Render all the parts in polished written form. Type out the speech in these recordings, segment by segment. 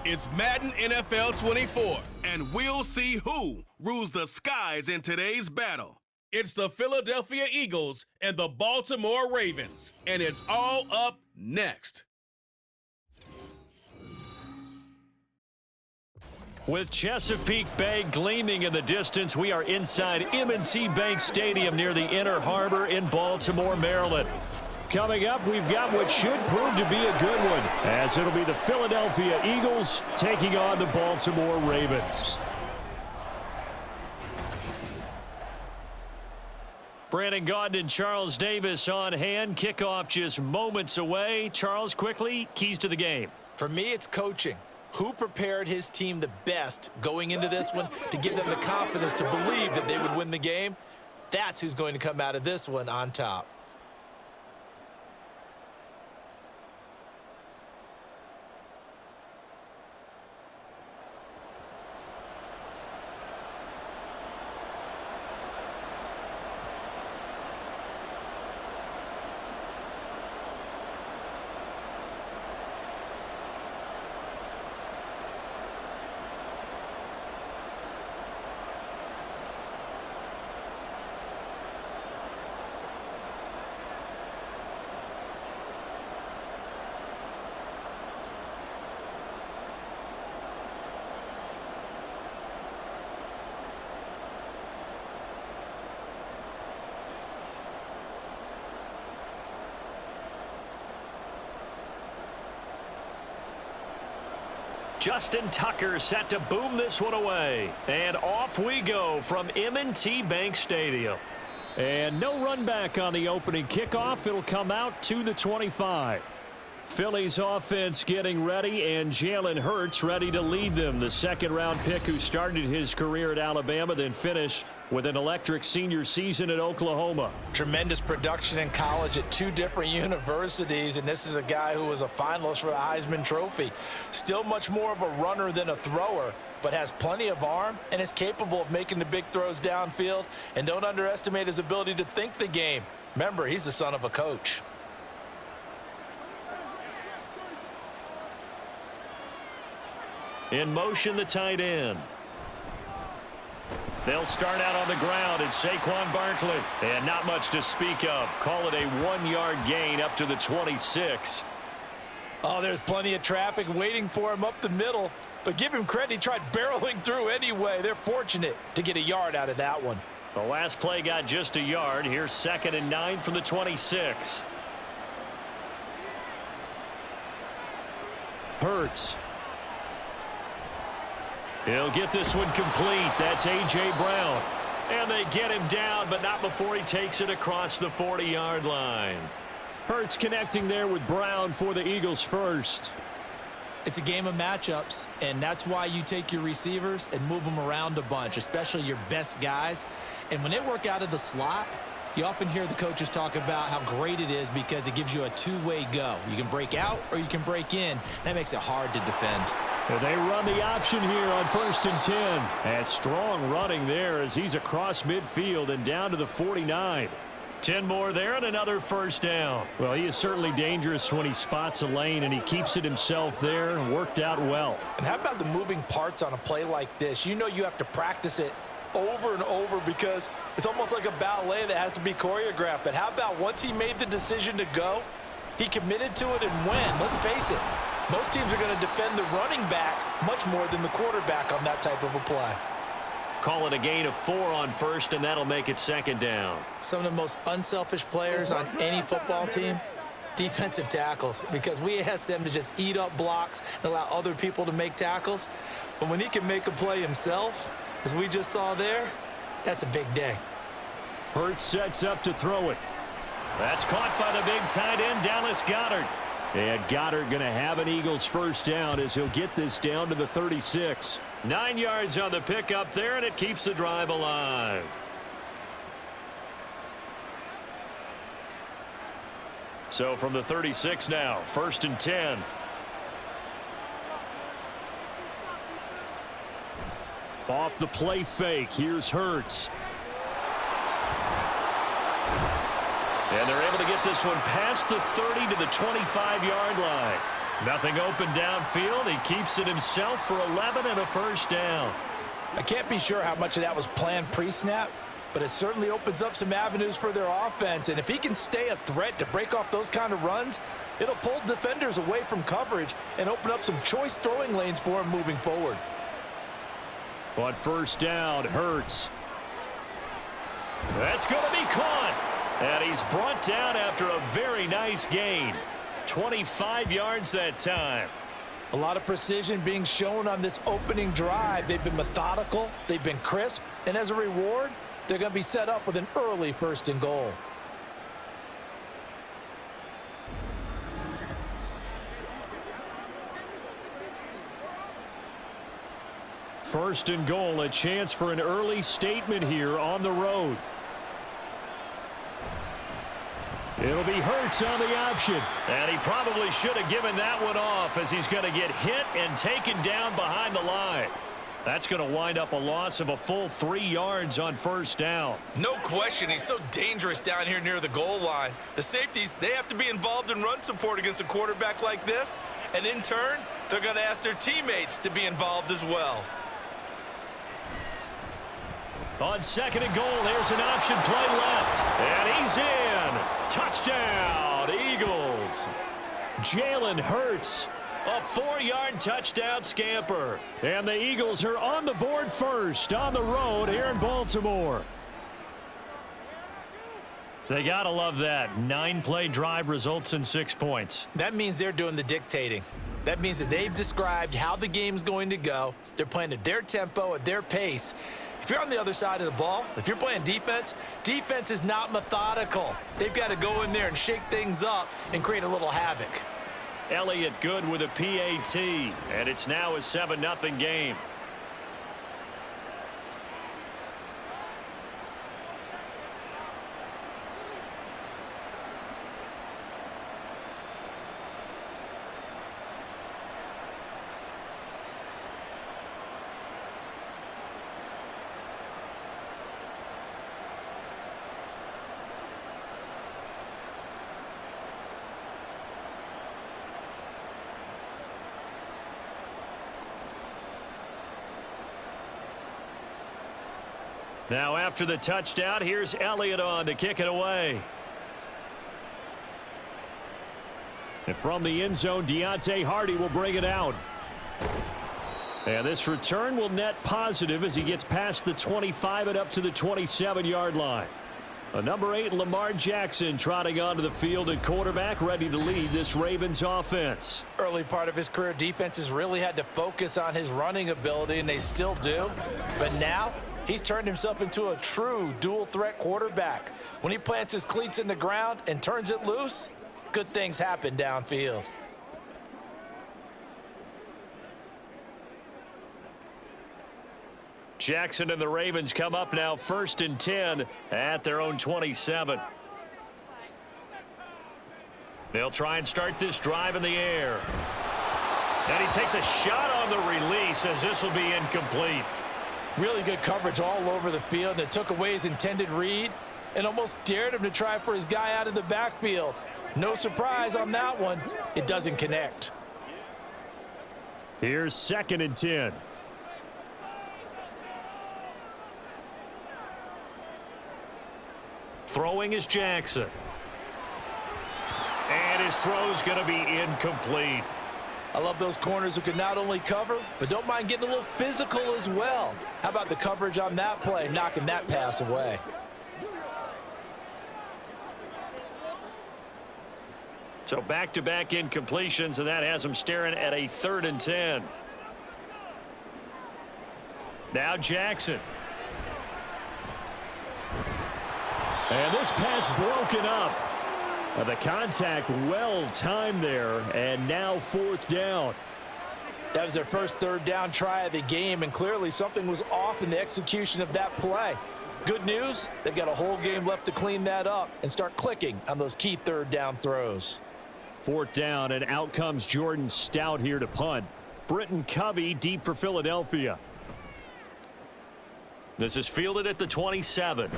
It's Madden NFL 24, and we'll see who rules the skies in today's battle. It's the Philadelphia Eagles and the Baltimore Ravens, and it's all up next. With Chesapeake Bay gleaming in the distance, we are inside M&T Bank Stadium near the Inner Harbor in Baltimore, Maryland. Coming up, we've got what should prove to be a good one, as it'll be the Philadelphia Eagles taking on the Baltimore Ravens. Brandon Gaudin and Charles Davis on hand. Kickoff just moments away. Charles, quickly, keys to the game. For me, it's coaching. Who prepared his team the best going into this one to give them the confidence to believe that they would win the game? That's who's going to come out of this one on top. Justin Tucker set to boom this one away. And off we go from M&T Bank Stadium. And no run back on the opening kickoff. It'll come out to the 25. Philly's offense getting ready, and Jalen Hurts ready to lead them. The second-round pick who started his career at Alabama, then finished with an electric senior season at Oklahoma. Tremendous production in college at two different universities, and this is a guy who was a finalist for the Heisman Trophy. Still much more of a runner than a thrower, but has plenty of arm and is capable of making the big throws downfield. And don't underestimate his ability to think the game. Remember, he's the son of a coach. In motion, the tight end. They'll start out on the ground. It's Saquon Barkley. And not much to speak of. Call it a 1-yard gain up to the 26. Oh, there's plenty of traffic waiting for him up the middle. But give him credit, he tried barreling through anyway. They're fortunate to get a yard out of that one. The last play got just a yard. Here's 2nd and 9 from the 26. Hurts. He'll get this one complete. That's A.J. Brown. And they get him down, but not before he takes it across the 40-yard line. Hurts connecting there with Brown for the Eagles first. It's a game of matchups, and that's why you take your receivers and move them around a bunch, especially your best guys. And when they work out of the slot, you often hear the coaches talk about how great it is because it gives you a two-way go. You can break out or you can break in. That makes it hard to defend. Well, they run the option here on 1st and 10. And strong running there as he's across midfield and down to the 49. 10 more there and another first down. Well, he is certainly dangerous when he spots a lane, and he keeps it himself there and worked out well. And how about the moving parts on a play like this? You know you have to practice it over and over because it's almost like a ballet that has to be choreographed. But how about once he made the decision to go, he committed to it and went. Let's face it. Most teams are going to defend the running back much more than the quarterback on that type of a play. Call it a gain of 4 on 1st, and that'll make it 2nd down. Some of the most unselfish players on any football team, defensive tackles, because we ask them to just eat up blocks and allow other people to make tackles. But when he can make a play himself, as we just saw there, that's a big day. Hurts sets up to throw it. That's caught by the big tight end, Dallas Goedert. And Goddard going to have an Eagles first down as he'll get this down to the 36. 9 yards on the pickup there, and it keeps the drive alive. So from the 36 now, 1st and 10. Off the play fake, here's Hurts. And they're able to get this one past the 30 to the 25-yard line. Nothing open downfield. He keeps it himself for 11 and a first down. I can't be sure how much of that was planned pre-snap, but it certainly opens up some avenues for their offense. And if he can stay a threat to break off those kind of runs, it'll pull defenders away from coverage and open up some choice throwing lanes for him moving forward. On first down, Hurts. That's going to be caught. And he's brought down after a very nice gain. 25 yards that time. A lot of precision being shown on this opening drive. They've been methodical, they've been crisp, and as a reward, they're going to be set up with an early 1st and goal. First and goal, a chance for an early statement here on the road. It'll be Hurts on the option. And he probably should have given that one off as he's going to get hit and taken down behind the line. That's going to wind up a loss of a full 3 yards on first down. No question, he's so dangerous down here near the goal line. The safeties, they have to be involved in run support against a quarterback like this. And in turn, they're going to ask their teammates to be involved as well. On 2nd and goal, here's an option play left. And he's in. Touchdown, Eagles. Jalen Hurts, a 4-yard touchdown scamper. And the Eagles are on the board first on the road here in Baltimore. They got to love that. 9-play drive results in 6 points. That means they're doing the dictating. That means that they've described how the game's going to go. They're playing at their tempo, at their pace. If you're on the other side of the ball, if you're playing defense, defense is not methodical. They've got to go in there and shake things up and create a little havoc. Elliott good with a PAT, and it's now a 7-0 game. Now after the touchdown, here's Elliott on to kick it away. And from the end zone, Deontay Hardy will bring it out. And this return will net positive as he gets past the 25 and up to the 27-yard line. Number 8, Lamar Jackson, trotting onto the field at quarterback, ready to lead this Ravens offense. Early part of his career, defenses really had to focus on his running ability, and they still do. But now, he's turned himself into a true dual-threat quarterback. When he plants his cleats in the ground and turns it loose, good things happen downfield. Jackson and the Ravens come up now 1st and 10 at their own 27. They'll try and start this drive in the air. And he takes a shot on the release as this will be incomplete. Really good coverage all over the field, and it took away his intended read and almost dared him to try for his guy out of the backfield. No surprise on that one. It doesn't connect. Here's 2nd and 10. Throwing is Jackson. And his throw's going to be incomplete. I love those corners who can not only cover, but don't mind getting a little physical as well. How about the coverage on that play, knocking that pass away? So back-to-back incompletions, and that has him staring at a 3rd and 10. Now Jackson. And this pass broken up. The contact well timed there, and now 4th down. That was their first 3rd down try of the game, and clearly something was off in the execution of that play. Good news, they've got a whole game left to clean that up and start clicking on those key 3rd down throws. 4th down, and out comes Jordan Stout here to punt. Britton Covey deep for Philadelphia. This is fielded at the 27.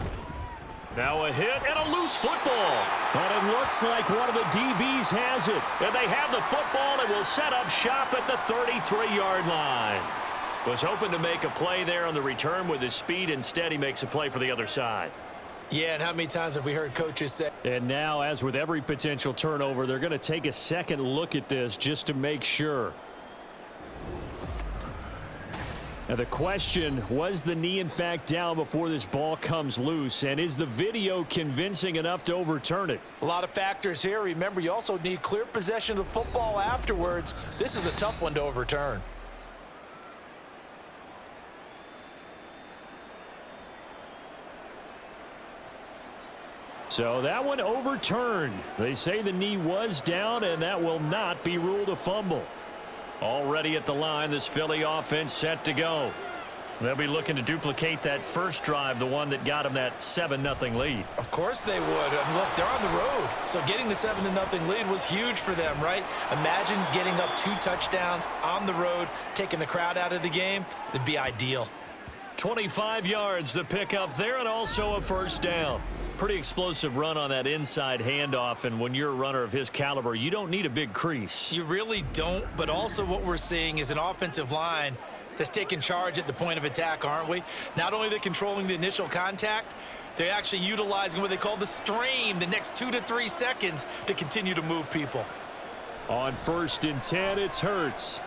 Now a hit and a loose football. But it looks like one of the DBs has it. And they have the football and will set up shop at the 33-yard line. Was hoping to make a play there on the return with his speed. Instead, he makes a play for the other side. Yeah, and how many times have we heard coaches say? And now, as with every potential turnover, they're going to take a second look at this just to make sure. Now the question, was the knee in fact down before this ball comes loose? And is the video convincing enough to overturn it? A lot of factors here. Remember, you also need clear possession of the football afterwards. This is a tough one to overturn. So that one overturned. They say the knee was down, and that will not be ruled a fumble. Already at the line, this Philly offense set to go. They'll be looking to duplicate that first drive, the one that got them that 7-0 lead. Of course they would. And look, they're on the road. So getting the 7-0 lead was huge for them, right? Imagine getting up 2 touchdowns on the road, taking the crowd out of the game. It'd be ideal. 25 yards the pickup there, and also a first down. Pretty explosive run on that inside handoff, and when you're a runner of his caliber, you don't need a big crease. You really don't, but also what we're seeing is an offensive line that's taking charge at the point of attack, aren't we? Not only are they controlling the initial contact, they're actually utilizing what they call the strain, the next 2 to 3 seconds, to continue to move people. On 1st and 10, it's Hurts.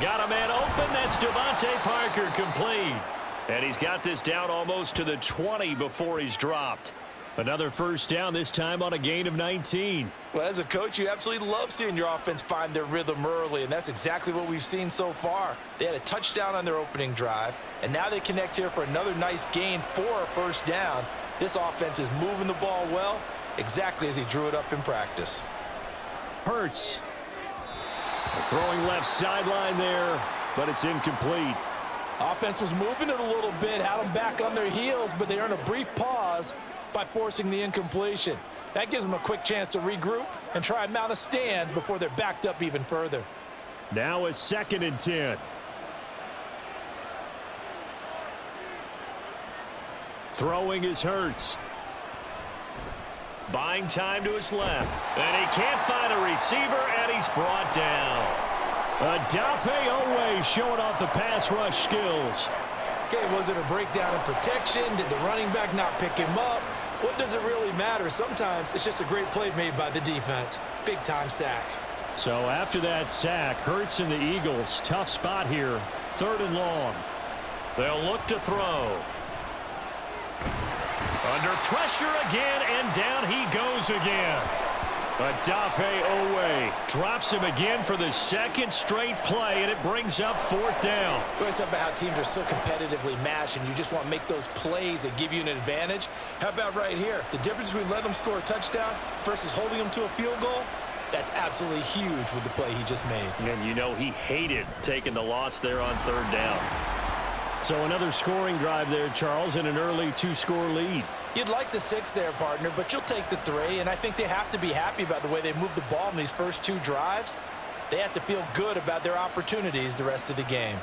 Got a man open. That's Devontae Parker, complete. And he's got this down almost to the 20 before he's dropped. Another first down, this time on a gain of 19. Well, as a coach, you absolutely love seeing your offense find their rhythm early, and that's exactly what we've seen so far. They had a touchdown on their opening drive, and now they connect here for another nice gain for a first down. This offense is moving the ball well, exactly as he drew it up in practice. Hurts. Throwing left sideline there, but it's incomplete. Offense was moving it a little bit, had them back on their heels, but they earned a brief pause by forcing the incompletion. That gives them a quick chance to regroup and try and mount a stand before they're backed up even further. Now a 2nd and 10. Throwing is Hurts. Buying time to his left. And he can't find a receiver, and he's brought down. Odafe Oweh showing off the pass rush skills. Okay, was it a breakdown in protection? Did the running back not pick him up? What does it really matter? Sometimes it's just a great play made by the defense. Big-time sack. So after that sack, Hurts and the Eagles, tough spot here. 3rd and long. They'll look to throw. Under pressure again, and down he goes again. Odafe Oweh drops him again for the 2nd straight play, and it brings up 4th down. We're talking about how teams are so competitively matched, and you just want to make those plays that give you an advantage. How about right here? The difference between letting them score a touchdown versus holding them to a field goal, that's absolutely huge with the play he just made. And you know he hated taking the loss there on 3rd down. So another scoring drive there, Charles, and an early 2-score lead. You'd like the 6 there, partner, but you'll take the 3, and I think they have to be happy about the way they moved the ball in these first 2 drives. They have to feel good about their opportunities the rest of the game.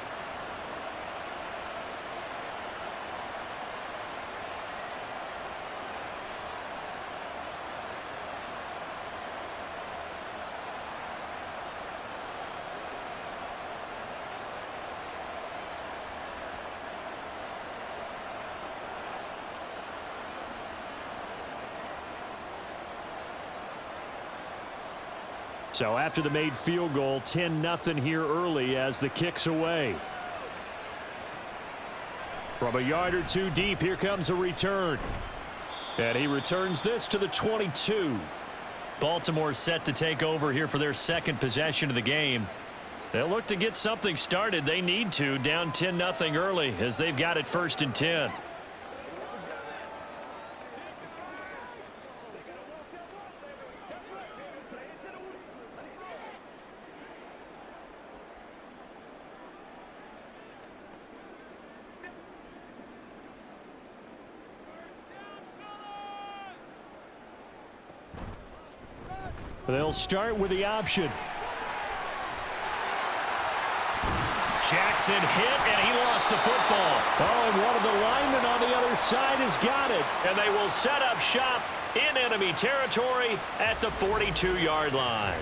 So after the made field goal, 10-0 here early as the kick's away. From a yard or 2 deep, here comes a return. And he returns this to the 22. Baltimore set to take over here for their 2nd possession of the game. They'll look to get something started. They need to, down 10-0 early as they've got it 1st and 10. They'll start with the option. Jackson hit, and he lost the football. Oh, and one of the linemen on the other side has got it. And they will set up shop in enemy territory at the 42-yard line.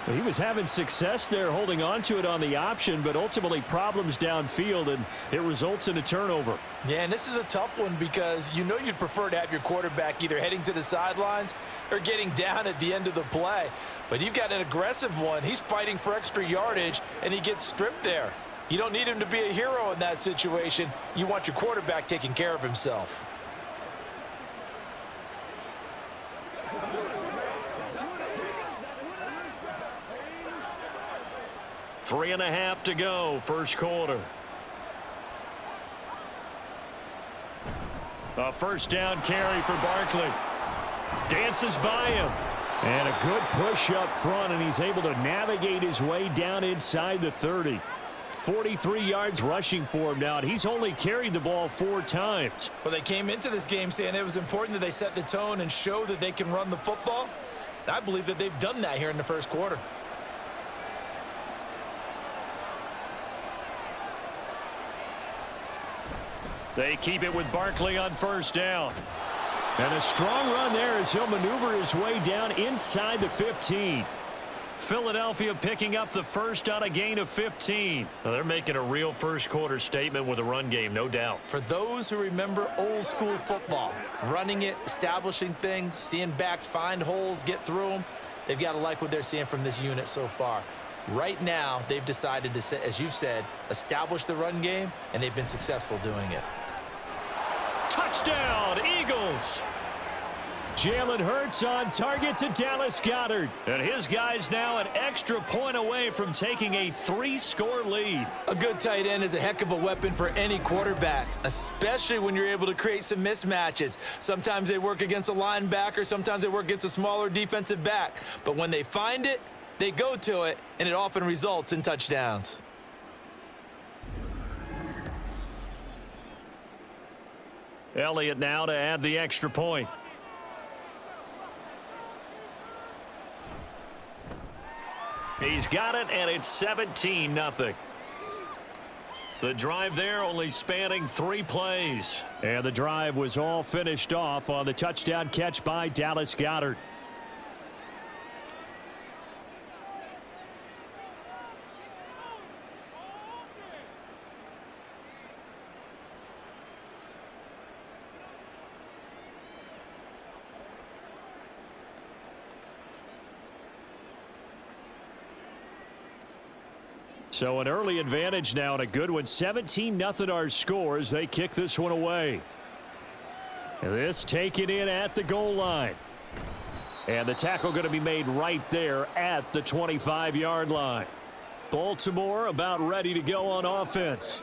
He was having success there holding on to it on the option, but ultimately problems downfield, and it results in a turnover. Yeah, and this is a tough one because you know you'd prefer to have your quarterback either heading to the sidelines or getting down at the end of the play. But you've got an aggressive one. He's fighting for extra yardage, and he gets stripped there. You don't need him to be a hero in that situation. You want your quarterback taking care of himself. Three and a half to go, first quarter. A first down carry for Barkley. Dances by him. And a good push up front, and he's able to navigate his way down inside the 30. 43 yards rushing for him now, and he's only carried the ball 4 times. Well, they came into this game saying it was important that they set the tone and show that they can run the football. And I believe that they've done that here in the first quarter. They keep it with Barkley on first down. And a strong run there as he'll maneuver his way down inside the 15. Philadelphia picking up the first on a gain of 15. Well, they're making a real first quarter statement with a run game, no doubt. For those who remember old school football, running it, establishing things, seeing backs find holes, get through them, they've got to like what they're seeing from this unit so far. Right now, they've decided to, as you've said, establish the run game, and they've been successful doing it. Touchdown, Eagles! Jalen Hurts on target to Dallas Goedert. And his guys now an extra point away from taking a 3-score lead. A good tight end is a heck of a weapon for any quarterback, especially when you're able to create some mismatches. Sometimes they work against a linebacker, sometimes they work against a smaller defensive back. But when they find it, they go to it, and it often results in touchdowns. Elliott now to add the extra point. He's got it, and it's 17-0. The drive there only spanning 3 plays. And the drive was all finished off on the touchdown catch by Dallas Goedert. So an early advantage now and a good one. 17-0 our score as they kick this one away. And this taken in at the goal line. And the tackle going to be made right there at the 25-yard line. Baltimore about ready to go on offense.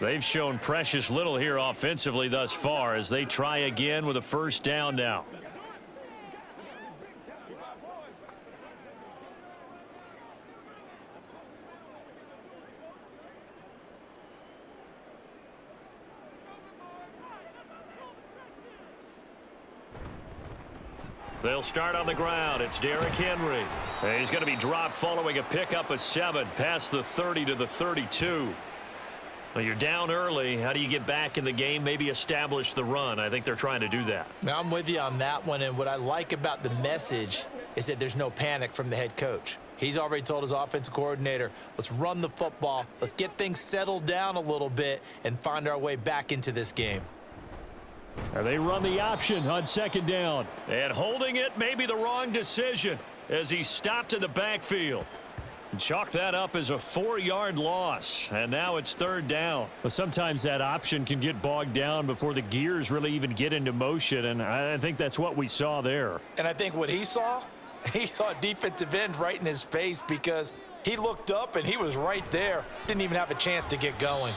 They've shown precious little here offensively thus far as they try again with a first down now. They'll start on the ground. It's Derrick Henry. He's going to be dropped following a pickup of 7 past the 30 to the 32. Well, you're down early. How do you get back in the game? Maybe establish the run. I think they're trying to do that. Now, I'm with you on that one, and what I like about the message is that there's no panic from the head coach. He's already told his offensive coordinator, let's run the football, let's get things settled down a little bit and find our way back into this game. They run the option on second down. And holding it may be the wrong decision as he stopped in the backfield. Chalk that up as a 4-yard loss. And now it's third down. Well, sometimes that option can get bogged down before the gears really even get into motion. And I think that's what we saw there. And I think what he saw a defensive end right in his face because he looked up and he was right there. Didn't even have a chance to get going.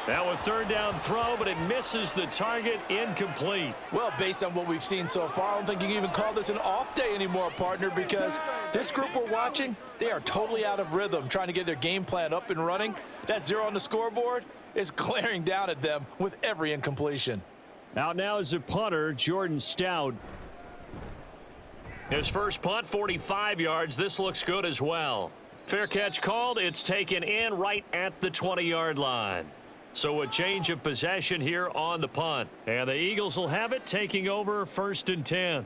Now a third down throw, but it misses the target, incomplete. Well, based on what we've seen so far, I don't think you can even call this an off day anymore, partner, because this group we're watching, they are totally out of rhythm, trying to get their game plan up and running. That 0 on the scoreboard is glaring down at them with every incompletion. Out now is the punter, Jordan Stout. His first punt, 45 yards. This looks good as well. Fair catch called. It's taken in right at the 20-yard line. So a change of possession here on the punt. And the Eagles will have it, taking over 1st and 10.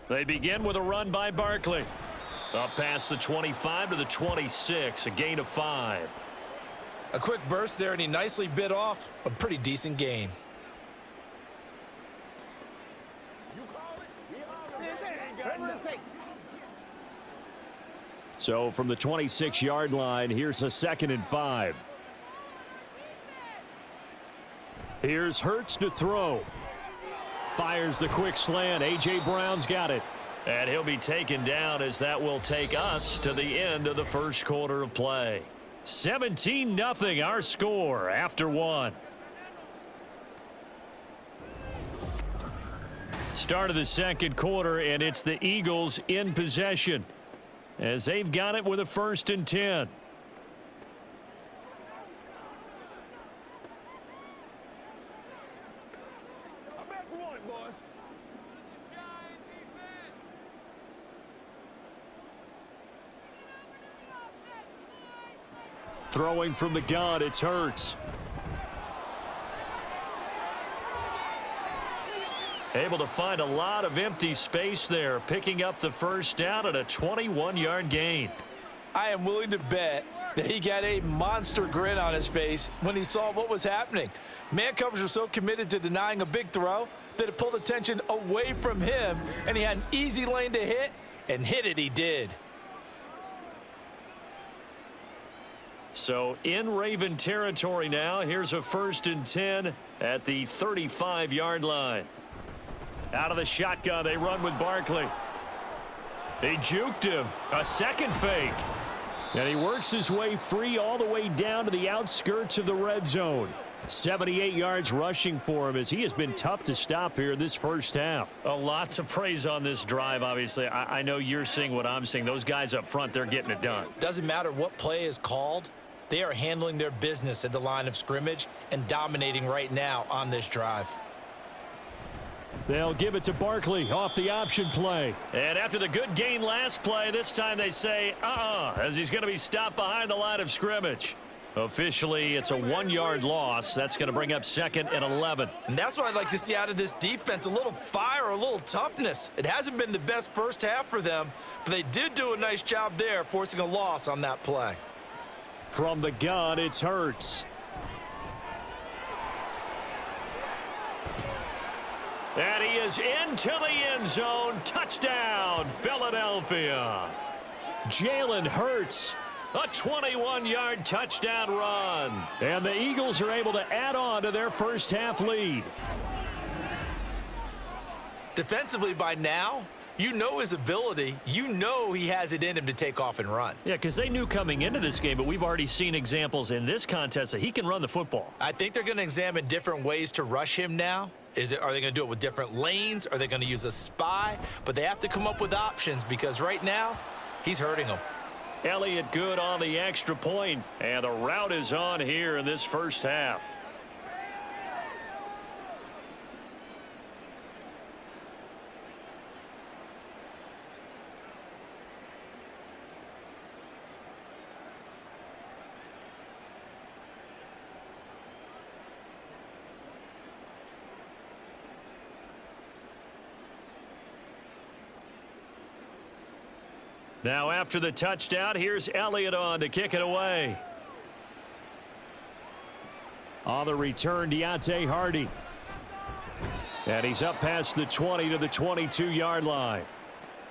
They begin with a run by Barkley. Up past the 25 to the 26, a gain of 5. A quick burst there, and he nicely bit off a pretty decent gain. So from the 26-yard line, here's a 2nd and 5. Here's Hurts to throw. Fires the quick slant. A.J. Brown's got it. And he'll be taken down as that will take us to the end of the first quarter of play. 17-0 our score after 1. Start of the second quarter, and it's the Eagles in possession as they've got it with a 1st and 10. Throwing from the gun, it's Hurts. Able to find a lot of empty space there, picking up the first down at a 21-yard gain. I am willing to bet that he got a monster grin on his face when he saw what was happening. Man coverage was so committed to denying a big throw that it pulled attention away from him, and he had an easy lane to hit, and hit it he did. So in Raven territory now. Here's a 1st and 10 at the 35-yard line. Out of the shotgun, they run with Barkley. They juked him. A second fake. And he works his way free all the way down to the outskirts of the red zone. 78 yards rushing for him as he has been tough to stop here this first half. A lot to praise on this drive, obviously. I know you're seeing what I'm seeing. Those guys up front, they're getting it done. Doesn't matter what play is called. They are handling their business at the line of scrimmage and dominating right now on this drive. They'll give it to Barkley off the option play. And after the good gain last play, this time they say, as he's going to be stopped behind the line of scrimmage. Officially, it's a 1-yard loss. That's going to bring up 2nd and 11. And that's what I'd like to see out of this defense, a little fire, a little toughness. It hasn't been the best first half for them, but they did do a nice job there, forcing a loss on that play. From the gun, it's Hurts. And he is into the end zone. Touchdown, Philadelphia. Jalen Hurts, a 21-yard touchdown run. And the Eagles are able to add on to their first half lead. Defensively by now, you know his ability. You know he has it in him to take off and run. Yeah, because they knew coming into this game, but we've already seen examples in this contest that he can run the football. I think they're going to examine different ways to rush him now. Are they going to do it with different lanes? Are they going to use a spy? But they have to come up with options because right now, he's hurting them. Elliott good on the extra point, and the route is on here in this first half. Now after the touchdown, here's Elliott on to kick it away. On the return, Deontay Hardy. And he's up past the 20 to the 22-yard line.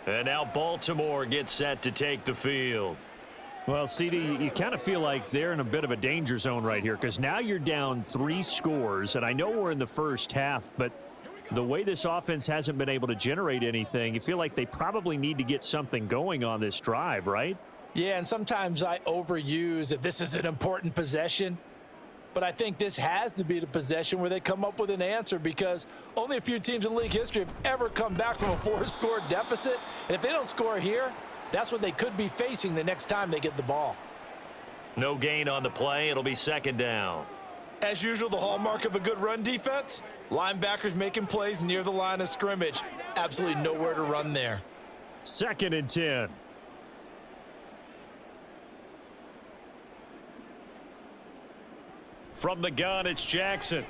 And now Baltimore gets set to take the field. Well, CD, you kind of feel like they're in a bit of a danger zone right here because now you're down 3 scores, and I know we're in the first half, but the way this offense hasn't been able to generate anything, you feel like they probably need to get something going on this drive, right? Yeah, and sometimes I overuse if this is an important possession. But I think this has to be the possession where they come up with an answer, because only a few teams in league history have ever come back from a 4-score deficit. And if they don't score here, that's what they could be facing the next time they get the ball. No gain on the play. It'll be second down. As usual, the hallmark of a good run defense, linebackers making plays near the line of scrimmage. Absolutely nowhere to run there. 2nd and 10. From the gun, it's Jackson.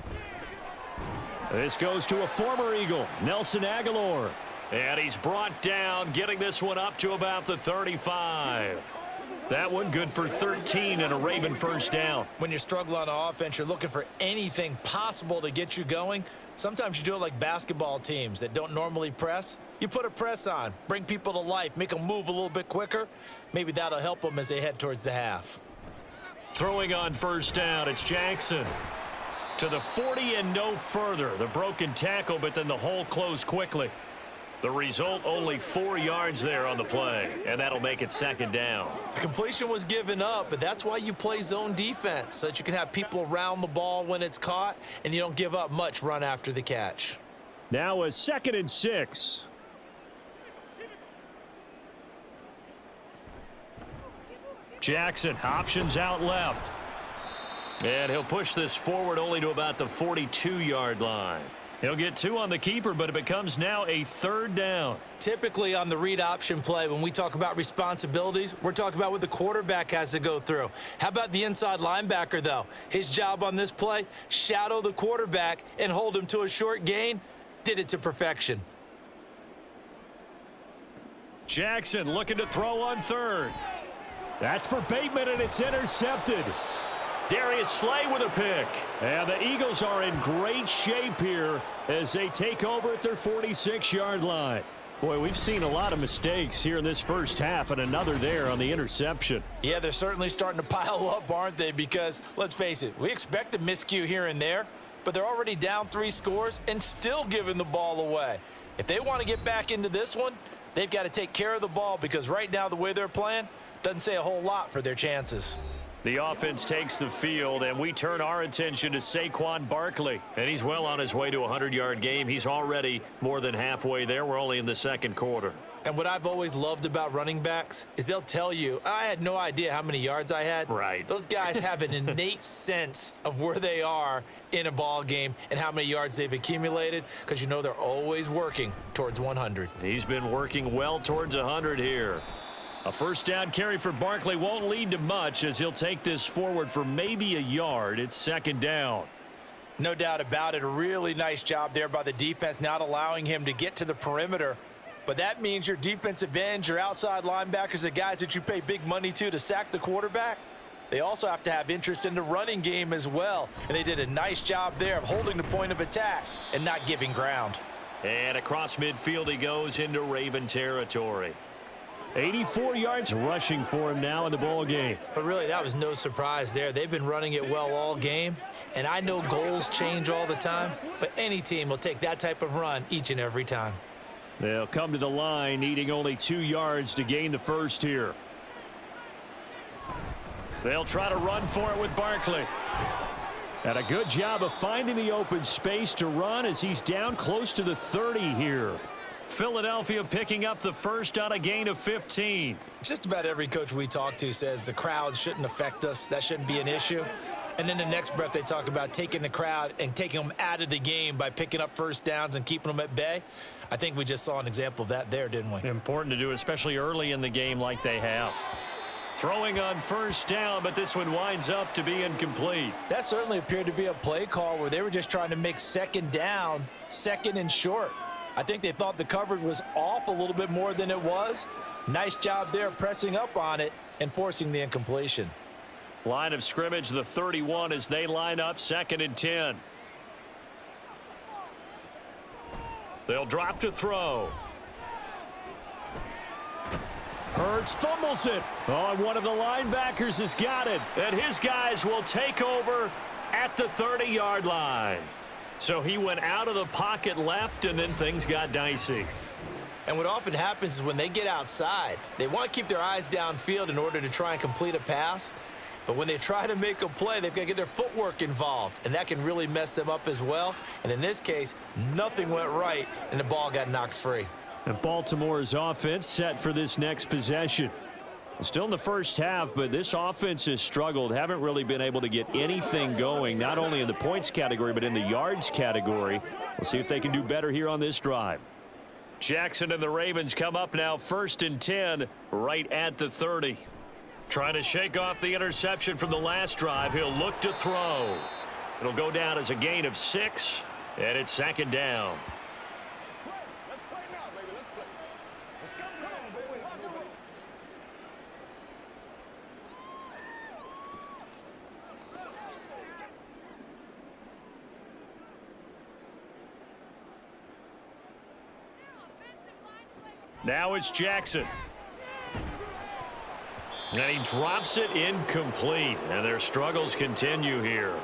This goes to a former Eagle, Nelson Aguilar. And he's brought down, getting this one up to about the 35. That one good for 13 and a Raven first down. When you struggle on offense, you're looking for anything possible to get you going. Sometimes you do it like basketball teams that don't normally press. You put a press on, bring people to life, make them move a little bit quicker. Maybe that'll help them as they head towards the half. Throwing on first down, it's Jackson. To the 40 and no further. The broken tackle, but then the hole closed quickly. The result, only 4 yards there on the play, and that'll make it second down. The completion was given up, but that's why you play zone defense, so that you can have people around the ball when it's caught, and you don't give up much run after the catch. Now a 2nd and 6. Jackson, options out left. And he'll push this forward only to about the 42-yard line. He'll get 2 on the keeper, but it becomes now a 3rd down. Typically on the read option play, when we talk about responsibilities, we're talking about what the quarterback has to go through. How about the inside linebacker, though? His job on this play, shadow the quarterback and hold him to a short gain. Did it to perfection. Jackson looking to throw on 3rd. That's for Bateman, and it's intercepted. Darius Slay with a pick. And the Eagles are in great shape here as they take over at their 46-yard line. Boy, we've seen a lot of mistakes here in this first half, and another there on the interception. Yeah, they're certainly starting to pile up, aren't they? Because, let's face it, we expect a miscue here and there, but they're already down 3 scores and still giving the ball away. If they want to get back into this one, they've got to take care of the ball, because right now the way they're playing doesn't say a whole lot for their chances. The offense takes the field, and we turn our attention to Saquon Barkley. And he's well on his way to a 100-yard game. He's already more than halfway there. We're only in the 2nd quarter. And what I've always loved about running backs is they'll tell you, I had no idea how many yards I had. Right. Those guys have an innate sense of where they are in a ball game and how many yards they've accumulated, because you know they're always working towards 100. He's been working well towards 100 here. A first down carry for Barkley won't lead to much, as he'll take this forward for maybe a yard. It's 2nd down. No doubt about it. A really nice job there by the defense, not allowing him to get to the perimeter. But that means your defensive ends, your outside linebackers, the guys that you pay big money to sack the quarterback, they also have to have interest in the running game as well. And they did a nice job there of holding the point of attack and not giving ground. And across midfield he goes into Raven territory. 84 yards rushing for him now in the ball game. But really, that was no surprise there. They've been running it well all game. And I know goals change all the time, but any team will take that type of run each and every time. They'll come to the line, needing only 2 yards to gain the first here. They'll try to run for it with Barkley. And a good job of finding the open space to run as he's down close to the 30 here. Philadelphia picking up the first on a gain of 15. Just about every coach we talk to says the crowd shouldn't affect us. That shouldn't be an issue. And then the next breath they talk about taking the crowd and taking them out of the game by picking up first downs and keeping them at bay. I think we just saw an example of that there, didn't we? Important to do, especially early in the game like they have. Throwing on first down, but this one winds up to be incomplete. That certainly appeared to be a play call where they were just trying to make second down, second and short. I think they thought the coverage was off a little bit more than it was. Nice job there pressing up on it and forcing the incompletion. Line of scrimmage, the 31 as they line up 2nd and 10. They'll drop to throw. Hurts fumbles it. Oh, and one of the linebackers has got it. And his guys will take over at the 30-yard line. So he went out of the pocket left, and then things got dicey. And what often happens is when they get outside, they want to keep their eyes downfield in order to try and complete a pass. But when they try to make a play, they've got to get their footwork involved, and that can really mess them up as well. And in this case, nothing went right, and the ball got knocked free. And Baltimore's offense set for this next possession. Still in the first half, but this offense has struggled. Haven't really been able to get anything going, not only in the points category, but in the yards category. We'll see if they can do better here on this drive. Jackson and the Ravens come up now 1st and 10, right at the 30. Trying to shake off the interception from the last drive. He'll look to throw. It'll go down as a gain of 6, and it's 2nd down. Now it's Jackson. And he drops it incomplete. And their struggles continue here.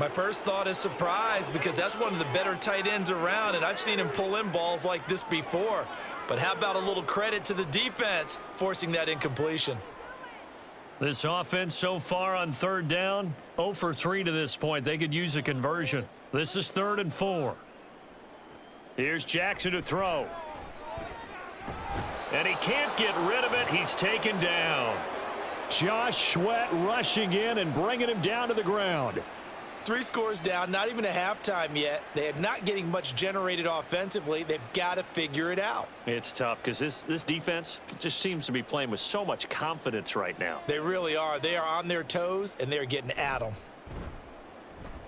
My first thought is surprise because that's one of the better tight ends around, and I've seen him pull in balls like this before. But how about a little credit to the defense forcing that incompletion? This offense so far on 3rd down, 0 for 3 to this point. They could use a conversion. This is 3rd and 4. Here's Jackson to throw. And he can't get rid of it. He's taken down. Josh Sweat rushing in and bringing him down to the ground. 3 scores down, not even a halftime yet. They are not getting much generated offensively. They've got to figure it out. It's tough because this defense just seems to be playing with so much confidence right now. They really are. They are on their toes, and they're getting at them.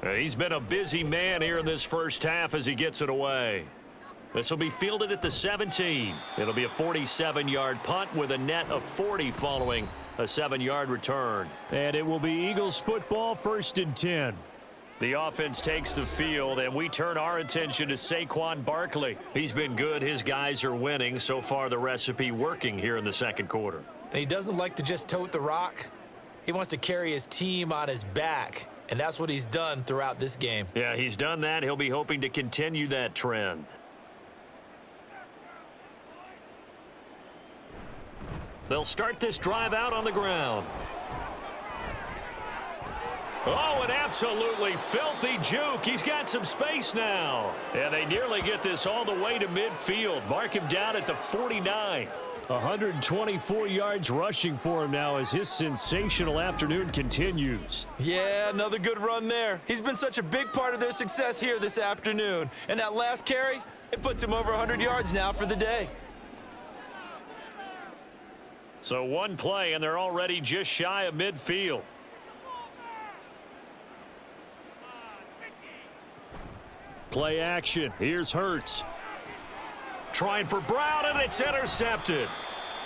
He's been a busy man here in this first half as he gets it away. This will be fielded at the 17. It'll be a 47-yard punt with a net of 40 following a 7-yard return. And it will be Eagles football, 1st and 10. The offense takes the field, and we turn our attention to Saquon Barkley. He's been good. His guys are winning. So far, the recipe working here in the 2nd quarter. And he doesn't like to just tote the rock. He wants to carry his team on his back, and that's what he's done throughout this game. Yeah, he's done that. He'll be hoping to continue that trend. They'll start this drive out on the ground. Oh, an absolutely filthy juke. He's got some space now. And they nearly get this all the way to midfield. Mark him down at the 49. 124 yards rushing for him now as his sensational afternoon continues. Yeah, another good run there. He's been such a big part of their success here this afternoon. And that last carry, it puts him over 100 yards now for the day. So one play, and they're already just shy of midfield. Play action. Here's Hurts. Trying for Brown, and it's intercepted.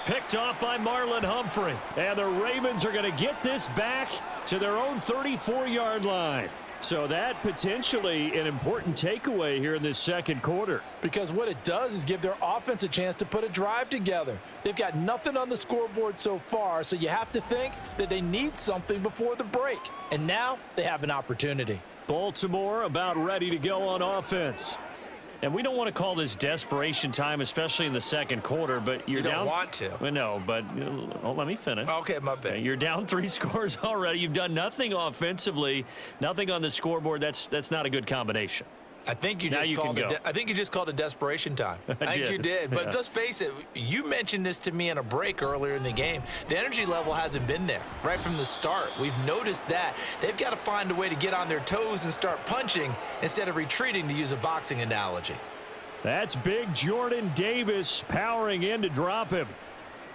Picked off by Marlon Humphrey. And the Ravens are going to get this back to their own 34-yard line. So that potentially an important takeaway here in this 2nd quarter. Because what it does is give their offense a chance to put a drive together. They've got nothing on the scoreboard so far, so you have to think that they need something before the break. And now they have an opportunity. Baltimore about ready to go on offense. And we don't want to call this desperation time, especially in the 2nd quarter, but you're down. down. You don't want to. Well, no, but let me finish. Okay, my bad. You're down 3 scores already. You've done nothing offensively, nothing on the scoreboard. That's not a good combination. I think you just called it desperation time. I think you did. But let's face it, you mentioned this to me in a break earlier in the game. The energy level hasn't been there right from the start. We've noticed that. They've got to find a way to get on their toes and start punching instead of retreating, to use a boxing analogy. That's big Jordan Davis powering in to drop him.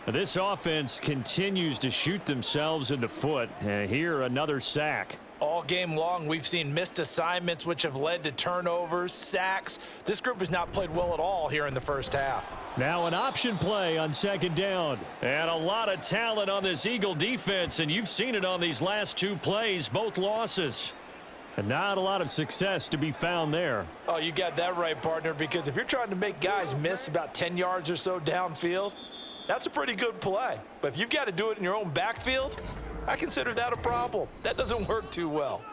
This offense continues to shoot themselves in the foot. And here, another sack. All game long, we've seen missed assignments, which have led to turnovers, sacks. This group has not played well at all here in the first half. Now an option play on 2nd down. And a lot of talent on this Eagle defense, and you've seen it on these last 2 plays, both losses. And not a lot of success to be found there. Oh, you got that right, partner, because if you're trying to make guys miss about 10 yards or so downfield, that's a pretty good play. But if you've got to do it in your own backfield, I consider that a problem. That doesn't work too well.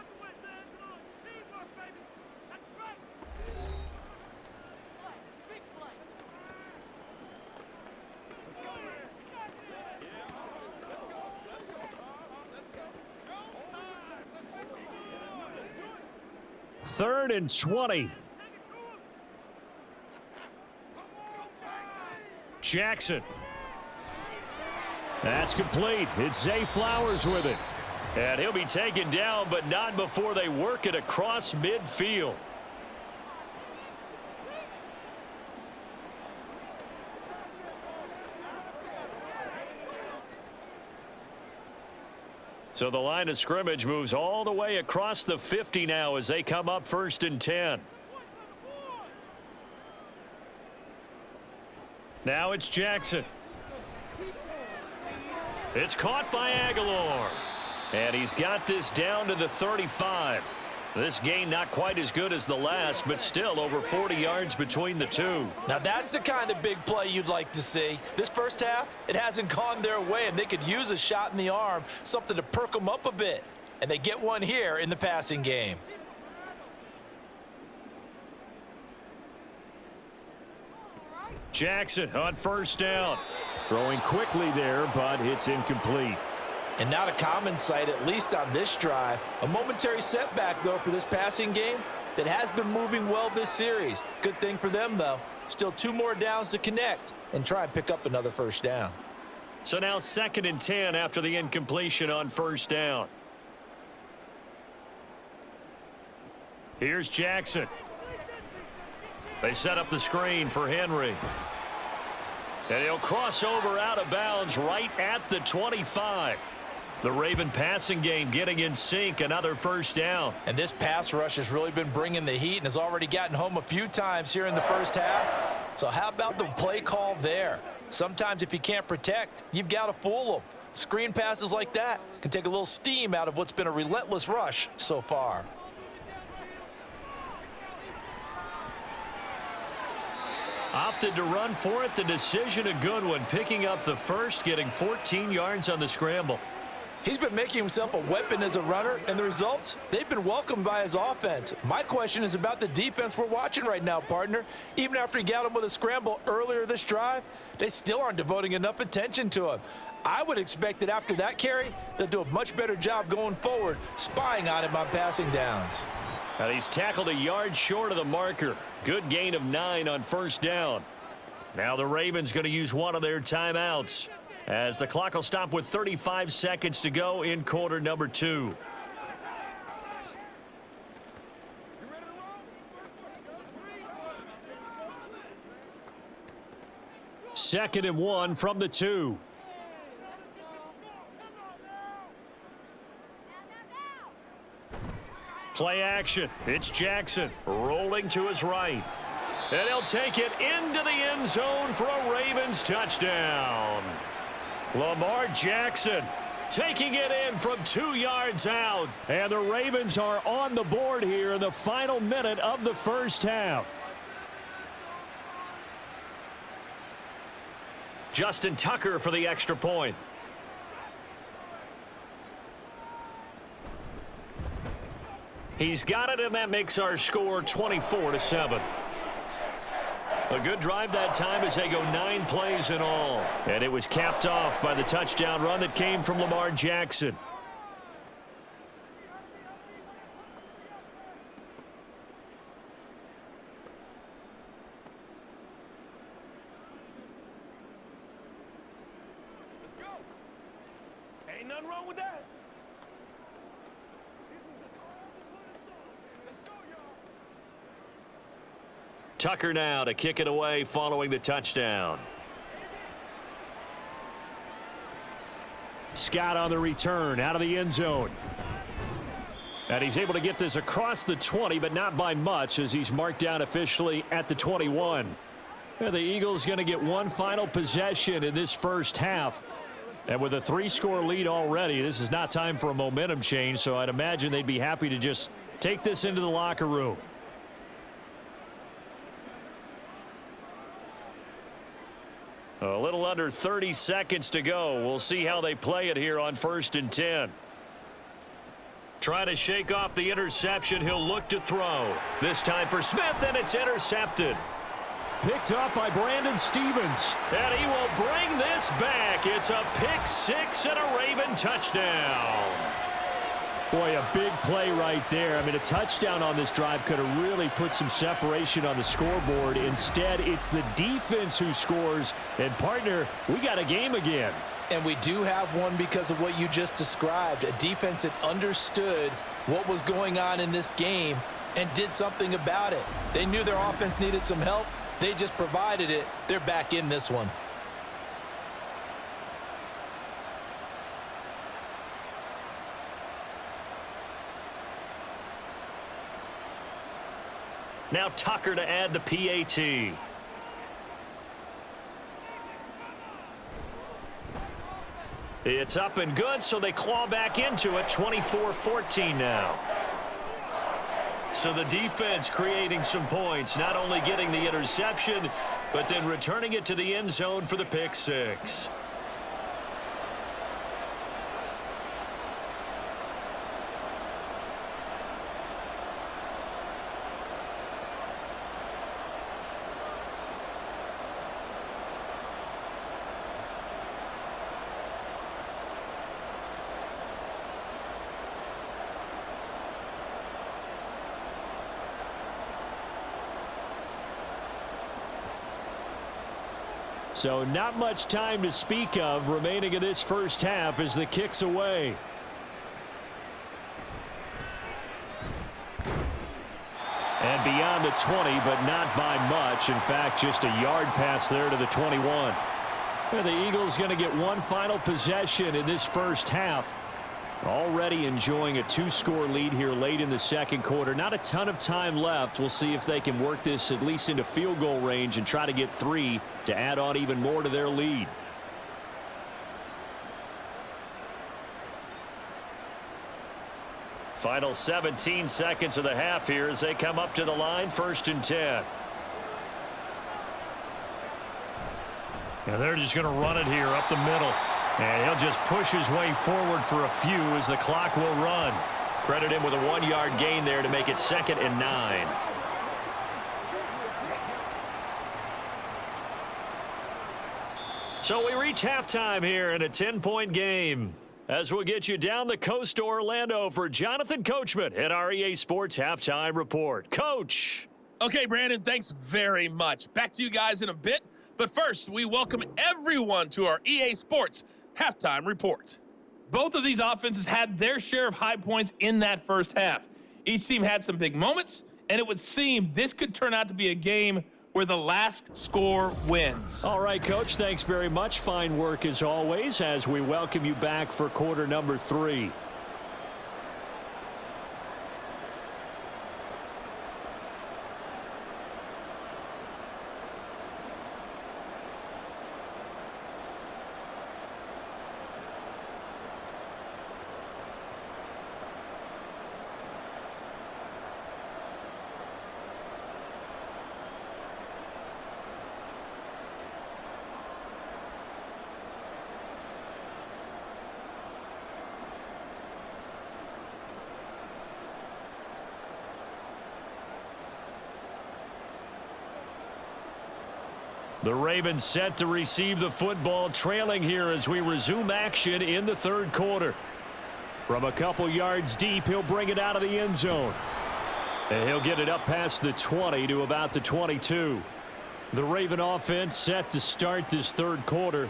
3rd and 20. Jackson. That's complete. It's Zay Flowers with it. And he'll be taken down, but not before they work it across midfield. So the line of scrimmage moves all the way across the 50 now as they come up 1st and 10. Now it's Jackson. It's caught by Aguilar. And he's got this down to the 35. This gain not quite as good as the last, but still over 40 yards between the two. Now that's the kind of big play you'd like to see. This first half, it hasn't gone their way, and they could use a shot in the arm, something to perk them up a bit. And they get one here in the passing game. Jackson on 1st down. Throwing quickly there, but it's incomplete. And not a common sight, at least on this drive. A momentary setback, though, for this passing game that has been moving well this series. Good thing for them, though. Still 2 more downs to connect and try and pick up another 1st down. So now 2nd and 10 after the incompletion on 1st down. Here's Jackson. They set up the screen for Henry. And he'll cross over out of bounds right at the 25. The Raven passing game getting in sync, another 1st down. And this pass rush has really been bringing the heat and has already gotten home a few times here in the first half. So how about the play call there? Sometimes if you can't protect, you've got to fool them. Screen passes like that can take a little steam out of what's been a relentless rush so far. Opted to run for it. The decision a good one. Picking up the 1st, getting 14 yards on the scramble. He's been making himself a weapon as a runner, and the results, they've been welcomed by his offense. My question is about the defense we're watching right now, partner. Even after he got him with a scramble earlier this drive, they still aren't devoting enough attention to him. I would expect that after that carry, they'll do a much better job going forward, spying on him on passing downs. And he's tackled a yard short of the marker. Good gain of 9 on 1st down. Now the Ravens going to use one of their timeouts, as the clock will stop with 35 seconds to go in quarter number 2. Second and 1 from the 2. Play action. It's Jackson rolling to his right. And he'll take it into the end zone for a Ravens touchdown. Lamar Jackson taking it in from 2 yards out. And the Ravens are on the board here in the final minute of the first half. Justin Tucker for the extra point. He's got it, and that makes our score 24-7. A good drive that time as they go 9 plays in all. And it was capped off by the touchdown run that came from Lamar Jackson. Let's go. Ain't nothing wrong with that. Tucker now to kick it away following the touchdown. Scott on the return out of the end zone. And he's able to get this across the 20, but not by much, as he's marked down officially at the 21. And the Eagles going to get one final possession in this first half. And with a 3-score lead already, this is not time for a momentum change, so I'd imagine they'd be happy to just take this into the locker room. A little under 30 seconds to go. We'll see how they play it here on 1st and 10. Trying to shake off the interception. He'll look to throw. This time for Smith, and it's intercepted. Picked up by Brandon Stevens. And he will bring this back. It's a pick 6 and a Raven touchdown. Boy, a big play right there. I mean, a touchdown on this drive could have really put some separation on the scoreboard. Instead, it's the defense who scores. And, partner, we got a game again. And we do have one because of what you just described, a defense that understood what was going on in this game and did something about it. They knew their offense needed some help. They just provided it. They're back in this one. Now Tucker to add the PAT. It's up and good, so they claw back into it, 24-14 now. So the defense creating some points, not only getting the interception, but then returning it to the end zone for the pick six. So not much time to speak of remaining in this first half as the kick's away. And beyond the 20, but not by much. In fact, just a yard pass there to the 21. And the Eagles going to get one final possession in this first half. Already enjoying a two-score lead here late in the second quarter. Not a ton of time left. We'll see if they can work this at least into field goal range and try to get 3 to add on even more to their lead. Final 17 seconds of the half here as they come up to the line, 1st and 10. Now they're just going to run it here up the middle. And he'll just push his way forward for a few as the clock will run. Credit him with a 1-yard gain there to make it 2nd and 9. So we reach halftime here in a 10-point game. As we'll get you down the coast to Orlando for Jonathan Coachman at our EA Sports Halftime Report. Coach. Okay, Brandon, thanks very much. Back to you guys in a bit. But first, we welcome everyone to our EA Sports Halftime Report. Both of these offenses had their share of high points in that first half. Each team had some big moments, and it would seem this could turn out to be a game where the last score wins. All right, Coach, thanks very much. Fine work as always as we welcome you back for quarter number 3. The Ravens set to receive the football, trailing here as we resume action in the third quarter. From a couple yards deep, he'll bring it out of the end zone. And he'll get it up past the 20 to about the 22. The Raven offense set to start this third quarter.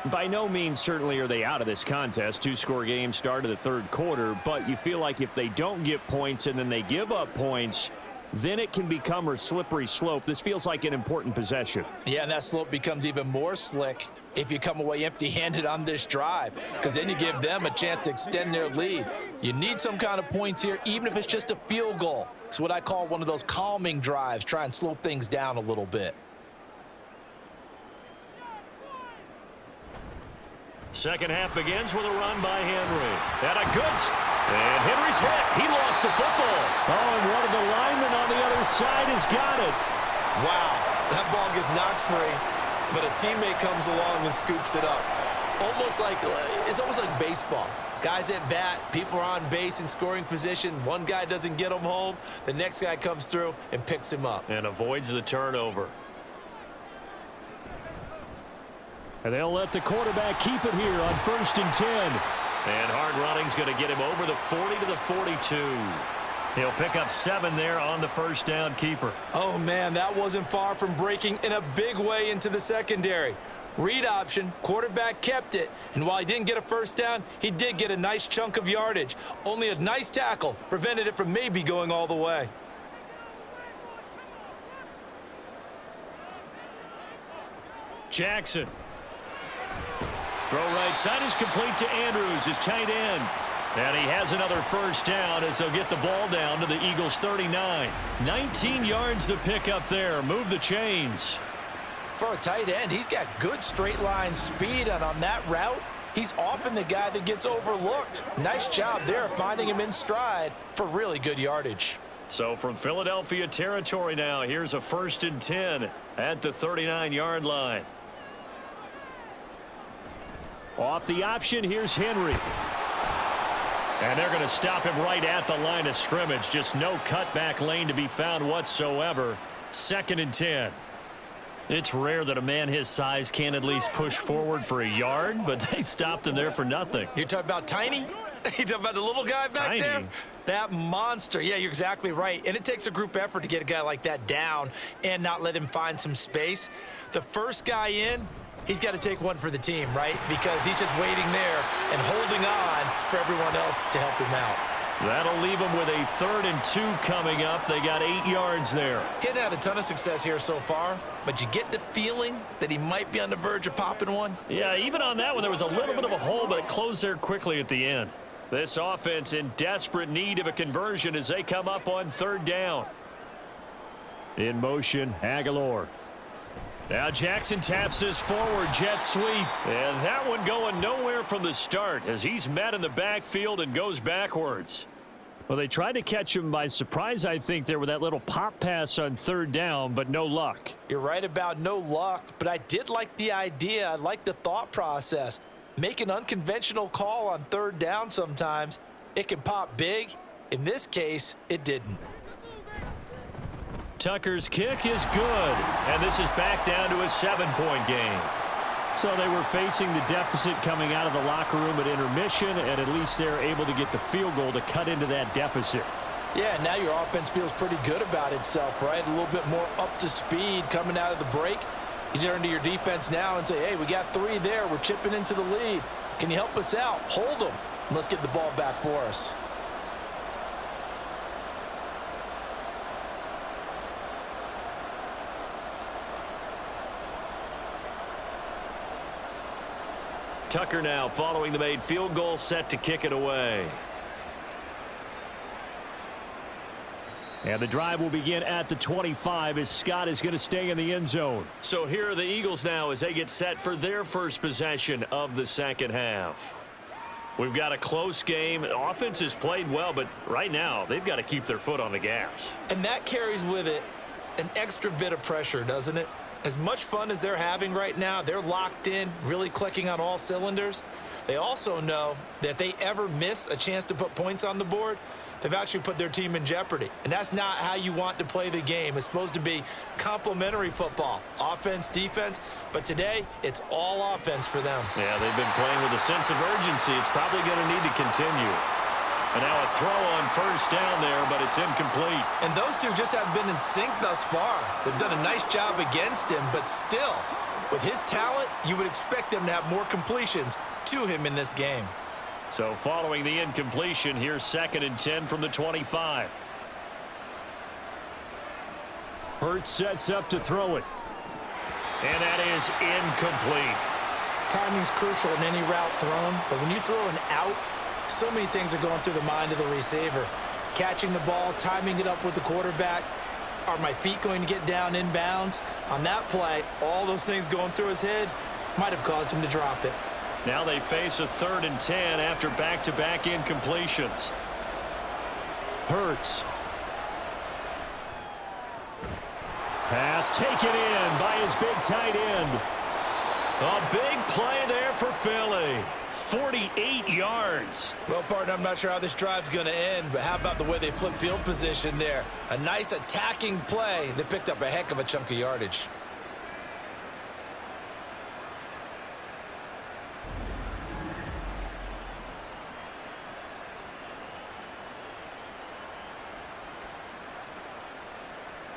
By no means certainly are they out of this contest. 2-score game start of the third quarter, but you feel like if they don't get points and then they give up points, then it can become a slippery slope. This feels like an important possession. Yeah, and that slope becomes even more slick if you come away empty-handed on this drive, because then you give them a chance to extend their lead. You need some kind of points here, even if it's just a field goal. It's what I call one of those calming drives, try and slow things down a little bit. Second half begins with a run by Henry. And Henry's hit. He lost the football. Oh, and one of the linemen on the other side has got it. Wow, that ball gets knocked free, but a teammate comes along and scoops it up. It's almost like baseball. Guys at bat, people are on base in scoring position. One guy doesn't get him home. The next guy comes through and picks him up. And avoids the turnover. And they'll let the quarterback keep it here on 1st and 10. And hard running's going to get him over the 40 to the 42. He'll pick up 7 there on the first down keeper. Oh, man, that wasn't far from breaking in a big way into the secondary. Read option, quarterback kept it, and while he didn't get a first down, he did get a nice chunk of yardage. Only a nice tackle prevented it from maybe going all the way. Jackson. Throw right side is complete to Andrews, his tight end. And he has another first down as they'll get the ball down to the Eagles' 39. 19 yards to pick up there. Move the chains. For a tight end, he's got good straight line speed, and on that route, he's often the guy that gets overlooked. Nice job there finding him in stride for really good yardage. So from Philadelphia territory now, here's a 1st and 10 at the 39-yard line. Off the option, here's Henry. And they're going to stop him right at the line of scrimmage. Just no cutback lane to be found whatsoever. 2nd and 10. It's rare that a man his size can't at least push forward for a yard, but they stopped him there for nothing. You're talking about Tiny? You talking about the little guy back there? That monster. Yeah, you're exactly right. And it takes a group effort to get a guy like that down and not let him find some space. The first guy in, he's got to take one for the team, right? Because he's just waiting there and holding on for everyone else to help him out. That'll leave them with a 3rd and 2 coming up. They got 8 yards there. He's had a ton of success here so far, but you get the feeling that he might be on the verge of popping one. Yeah, even on that one, there was a little bit of a hole, but it closed there quickly at the end. This offense in desperate need of a conversion as they come up on 3rd down. In motion, Aguilar. Now Jackson taps this forward jet sweep. And that one going nowhere from the start as he's met in the backfield and goes backwards. Well, they tried to catch him by surprise, I think, there with that little pop pass on 3rd down, but no luck. You're right about no luck, but I did like the idea. I like the thought process. Make an unconventional call on 3rd down sometimes. It can pop big. In this case, it didn't. Tucker's kick is good, and this is back down to a 7-point game. So they were facing the deficit coming out of the locker room at intermission, and at least they're able to get the field goal to cut into that deficit. Yeah, now your offense feels pretty good about itself, right? A little bit more up to speed coming out of the break. You turn to your defense now and say, hey, we got 3 there. We're chipping into the lead. Can you help us out? Hold them, and let's get the ball back for us. Tucker now following the made field goal, set to kick it away. And the drive will begin at the 25 as Scott is going to stay in the end zone. So here are the Eagles now as they get set for their first possession of the second half. We've got a close game. The offense has played well, but right now they've got to keep their foot on the gas. And that carries with it an extra bit of pressure, doesn't it? As much fun as they're having right now, they're locked in, really clicking on all cylinders. They also know that if they ever miss a chance to put points on the board, they've actually put their team in jeopardy. And that's not how you want to play the game. It's supposed to be complementary football, offense, defense. But today, it's all offense for them. Yeah, they've been playing with a sense of urgency. It's probably going to need to continue. And now a throw on 1st down there, but it's incomplete. And those two just haven't been in sync thus far. They've done a nice job against him, but still, with his talent, you would expect them to have more completions to him in this game. So following the incompletion, here's 2nd and 10 from the 25. Hurts sets up to throw it. And that is incomplete. Timing's crucial in any route thrown, but when you throw an out, so many things are going through the mind of the receiver. Catching the ball, timing it up with the quarterback. Are my feet going to get down inbounds? On that play, all those things going through his head might have caused him to drop it. Now they face a 3rd and 10 after back-to-back incompletions. Hurts. Pass taken in by his big tight end. A big play there for Philly. 48 yards. Well, partner, I'm not sure how this drive's going to end, but how about the way they flip field position there? A nice attacking play that picked up a heck of a chunk of yardage.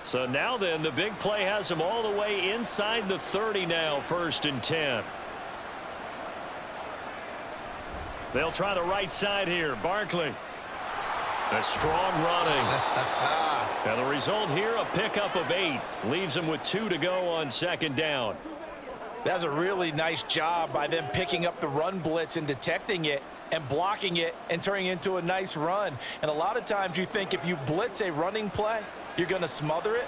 So now then, the big play has them all the way inside the 30 now, 1st and 10. They'll try the right side here. Barkley. A strong running. And the result here, a pickup of 8. Leaves them with 2 to go on 2nd down. That's a really nice job by them picking up the run blitz and detecting it and blocking it and turning it into a nice run. And a lot of times you think if you blitz a running play, you're going to smother it.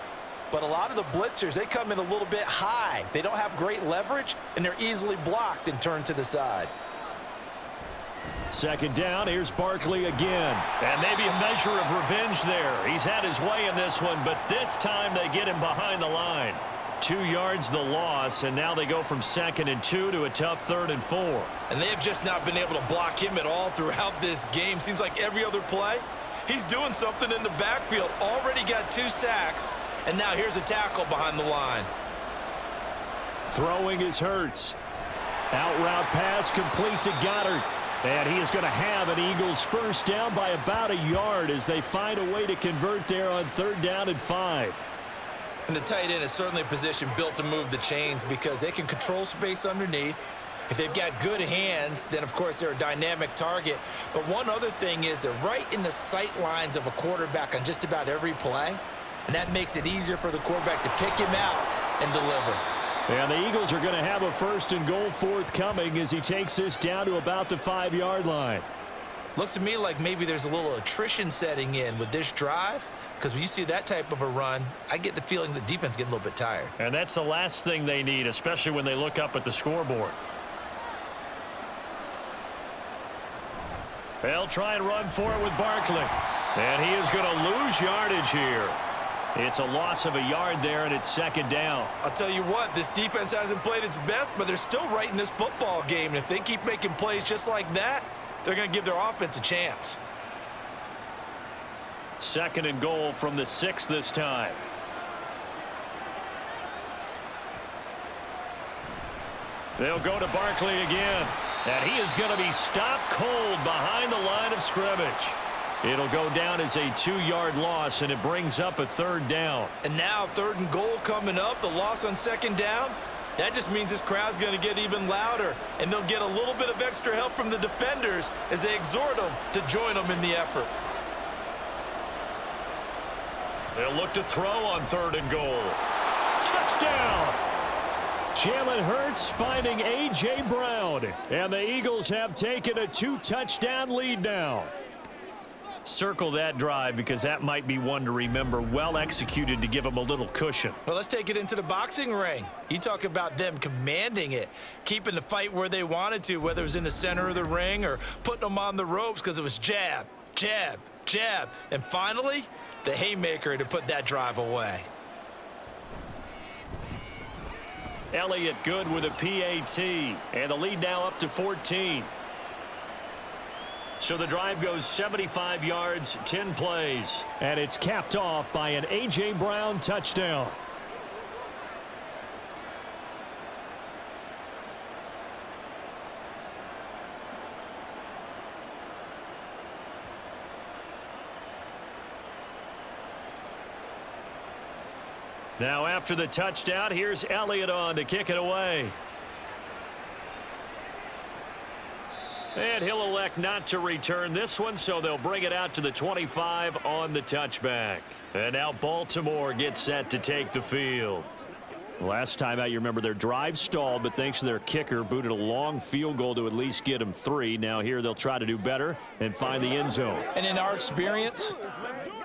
But a lot of the blitzers, they come in a little bit high. They don't have great leverage, and they're easily blocked and turned to the side. 2nd down, here's Barkley again. And maybe a measure of revenge there. He's had his way in this one, but this time they get him behind the line. 2 yards the loss, and now they go from 2nd and 2 to a tough 3rd and 4. And they've just not been able to block him at all throughout this game. Seems like every other play, he's doing something in the backfield. Already got 2 sacks, and now here's a tackle behind the line. Throwing is Hurts. Out route pass complete to Goddard. And he is going to have an Eagles 1st down by about a yard as they find a way to convert there on 3rd down and 5. And the tight end is certainly a position built to move the chains because they can control space underneath. If they've got good hands, then, of course, they're a dynamic target. But one other thing is they're right in the sight lines of a quarterback on just about every play, and that makes it easier for the quarterback to pick him out and deliver. And the Eagles are going to have a 1st and goal forthcoming as he takes this down to about the 5-yard line. Looks to me like maybe there's a little attrition setting in with this drive, because when you see that type of a run, I get the feeling the defense getting a little bit tired. And that's the last thing they need, especially when they look up at the scoreboard. They'll try and run for it with Barkley. And he is going to lose yardage here. It's a loss of a yard there, and it's 2nd down. I'll tell you what, this defense hasn't played its best, but they're still right in this football game. And if they keep making plays just like that, they're going to give their offense a chance. 2nd and goal from the 6 this time. They'll go to Barkley again. And he is going to be stopped cold behind the line of scrimmage. It'll go down as a 2-yard loss, and it brings up a 3rd down. And now 3rd and goal coming up, the loss on 2nd down. That just means this crowd's going to get even louder, and they'll get a little bit of extra help from the defenders as they exhort them to join them in the effort. They'll look to throw on 3rd and goal. Touchdown! Jalen Hurts finding A.J. Brown, and the Eagles have taken a 2-touchdown lead now. Circle that drive because that might be one to remember. Well executed to give them a little cushion. Well, let's take it into the boxing ring. You talk about them commanding it, keeping the fight where they wanted to, whether it was in the center of the ring or putting them on the ropes because it was jab, jab, jab. And finally, the haymaker to put that drive away. Elliott good with a PAT, and the lead now up to 14. So the drive goes 75 yards, 10 plays. And it's capped off by an A.J. Brown touchdown. Now after the touchdown, here's Elliott on to kick it away. And he'll elect not to return this one, so they'll bring it out to the 25 on the touchback. And now Baltimore gets set to take the field. Last time out, you remember their drive stalled, but thanks to their kicker, booted a long field goal to at least get them 3. Now here they'll try to do better and find the end zone. And in our experience,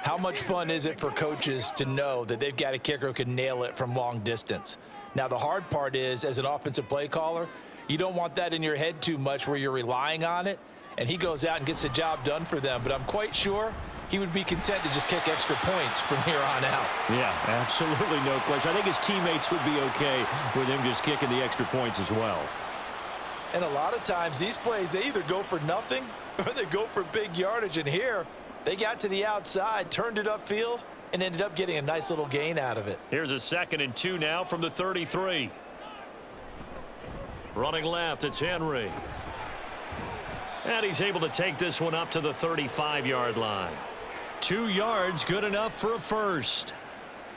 how much fun is it for coaches to know that they've got a kicker who can nail it from long distance? Now the hard part is, as an offensive play caller, you don't want that in your head too much where you're relying on it, and he goes out and gets the job done for them. But I'm quite sure he would be content to just kick extra points from here on out. Yeah, absolutely no question. I think his teammates would be okay with him just kicking the extra points as well. And a lot of times these plays, they either go for nothing or they go for big yardage. And here, they got to the outside, turned it upfield, and ended up getting a nice little gain out of it. Here's a 2nd and 2 now from the 33. Running left, it's Henry. And he's able to take this one up to the 35-yard line. 2 yards, good enough for a first.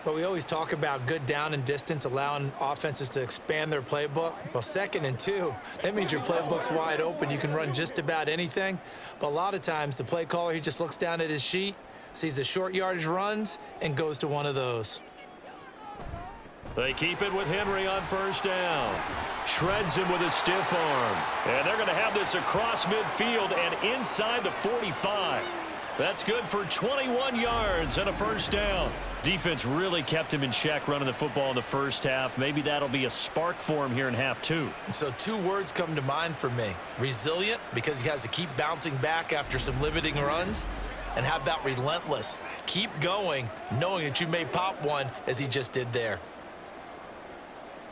But we always talk about good down and distance, allowing offenses to expand their playbook. Well, 2nd and 2, that means your playbook's wide open. You can run just about anything. But a lot of times, the play caller, he just looks down at his sheet, sees the short yardage runs, and goes to one of those. They keep it with Henry on 1st down. Shreds him with a stiff arm. And they're going to have this across midfield and inside the 45. That's good for 21 yards and a 1st down. Defense really kept him in check running the football in the first half. Maybe that'll be a spark for him here in half 2. So 2 words come to mind for me. Resilient, because he has to keep bouncing back after some limiting runs. And how about relentless? Keep going, knowing that you may pop one, as he just did there.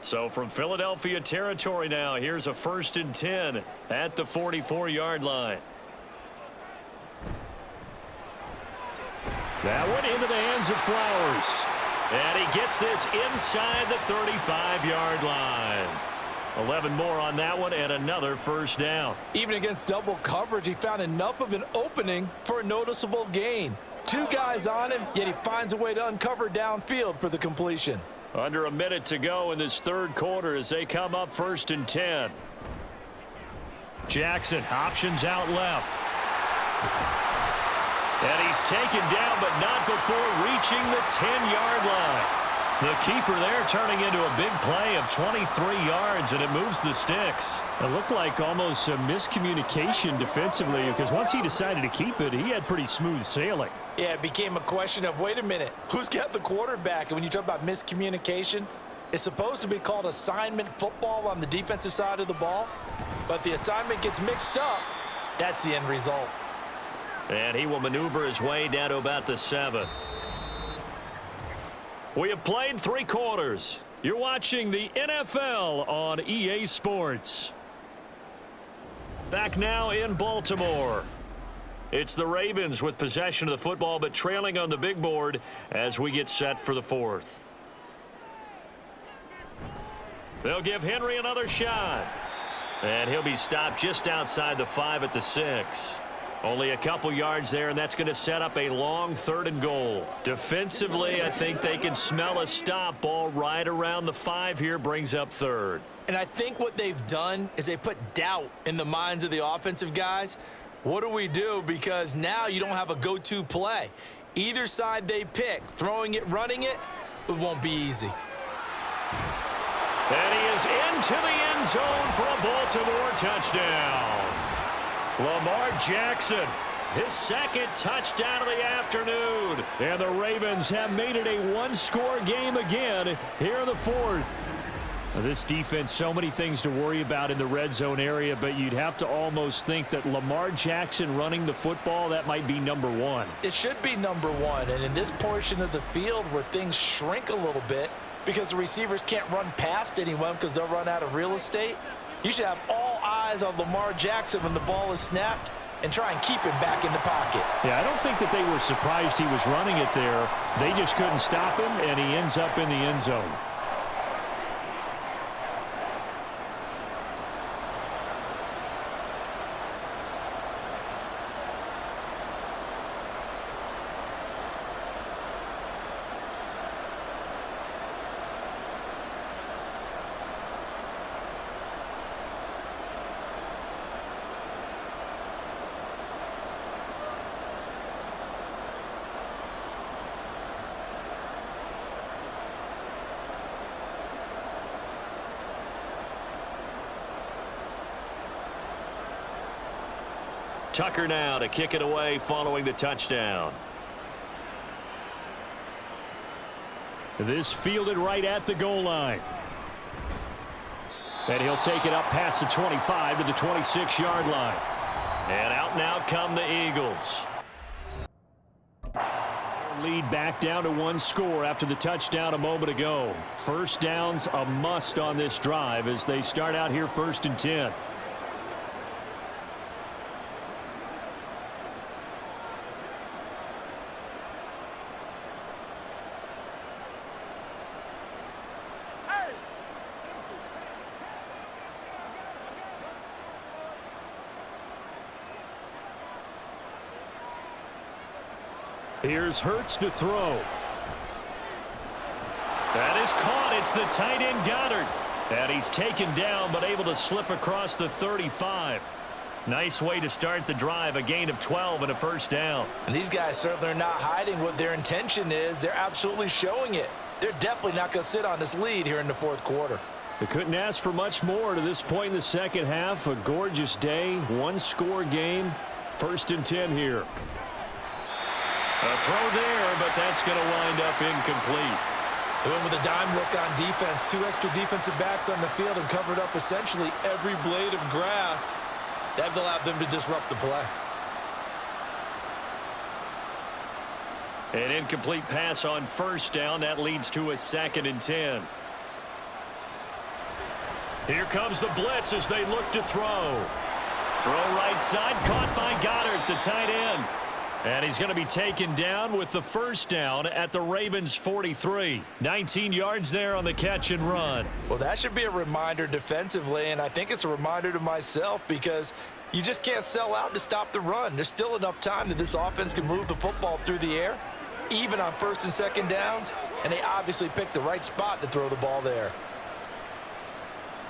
So from Philadelphia territory now, here's a 1st and 10 at the 44-yard line. That one into the hands of Flowers. And he gets this inside the 35-yard line. 11 more on that one and another 1st down. Even against double coverage, he found enough of an opening for a noticeable gain. 2 guys on him, yet he finds a way to uncover downfield for the completion. Under a minute to go in this 3rd quarter as they come up 1st and 10. Jackson options out left. And he's taken down, but not before reaching the 10-yard line. The keeper there turning into a big play of 23 yards, and it moves the sticks. It looked like almost a miscommunication defensively, because once he decided to keep it, he had pretty smooth sailing. Yeah, it became a question of, wait a minute, who's got the quarterback? And when you talk about miscommunication, it's supposed to be called assignment football on the defensive side of the ball. But the assignment gets mixed up. That's the end result. And he will maneuver his way down to about the 7. We have played 3 quarters. You're watching the NFL on EA Sports. Back now in Baltimore. It's the Ravens with possession of the football, but trailing on the big board as we get set for the 4th. They'll give Henry another shot. And he'll be stopped just outside the 5 at the 6. Only a couple yards there, and that's going to set up a long 3rd and goal. Defensively, I think they can smell a stop. Ball right around the 5 here brings up 3rd. And I think what they've done is they put doubt in the minds of the offensive guys. What do we do? Because now you don't have a go-to play. Either side they pick, throwing it, running it, it won't be easy. And he is into the end zone for a Baltimore touchdown. Lamar Jackson, his 2nd touchdown of the afternoon. And the Ravens have made it a 1-score game again here in the 4th. This defense, so many things to worry about in the red zone area, but you'd have to almost think that Lamar Jackson running the football, that might be number 1. It should be number 1, and in this portion of the field where things shrink a little bit because the receivers can't run past anyone because they'll run out of real estate, you should have all eyes on Lamar Jackson when the ball is snapped and try and keep him back in the pocket. Yeah, I don't think that they were surprised he was running it there. They just couldn't stop him, and he ends up in the end zone. Tucker now to kick it away following the touchdown. This fielded right at the goal line. And he'll take it up past the 25 to the 26-yard line. And out now come the Eagles. Lead back down to 1 score after the touchdown a moment ago. 1st down's a must on this drive as they start out here 1st and 10. Here's Hurts to throw. That is caught. It's the tight end Goddard. And he's taken down but able to slip across the 35. Nice way to start the drive, a gain of 12 and a first down. And these guys certainly are not hiding what their intention is. They're absolutely showing it. They're definitely not going to sit on this lead here in the fourth quarter. They couldn't ask for much more to this point in the second half. A gorgeous day, one-score game. 1st and 10 here. A throw there, but that's going to wind up incomplete. They went with a dime look on defense. 2 extra defensive backs on the field and covered up essentially every blade of grass. That allowed them to disrupt the play. An incomplete pass on first down. That leads to a 2nd and 10. Here comes the blitz as they look to throw. Throw right side, caught by Goddard, the tight end. And he's going to be taken down with the first down at the Ravens' 43. 19 yards there on the catch and run. Well, that should be a reminder defensively, and I think it's a reminder to myself because you just can't sell out to stop the run. There's still enough time that this offense can move the football through the air, even on 1st and 2nd downs, and they obviously picked the right spot to throw the ball there.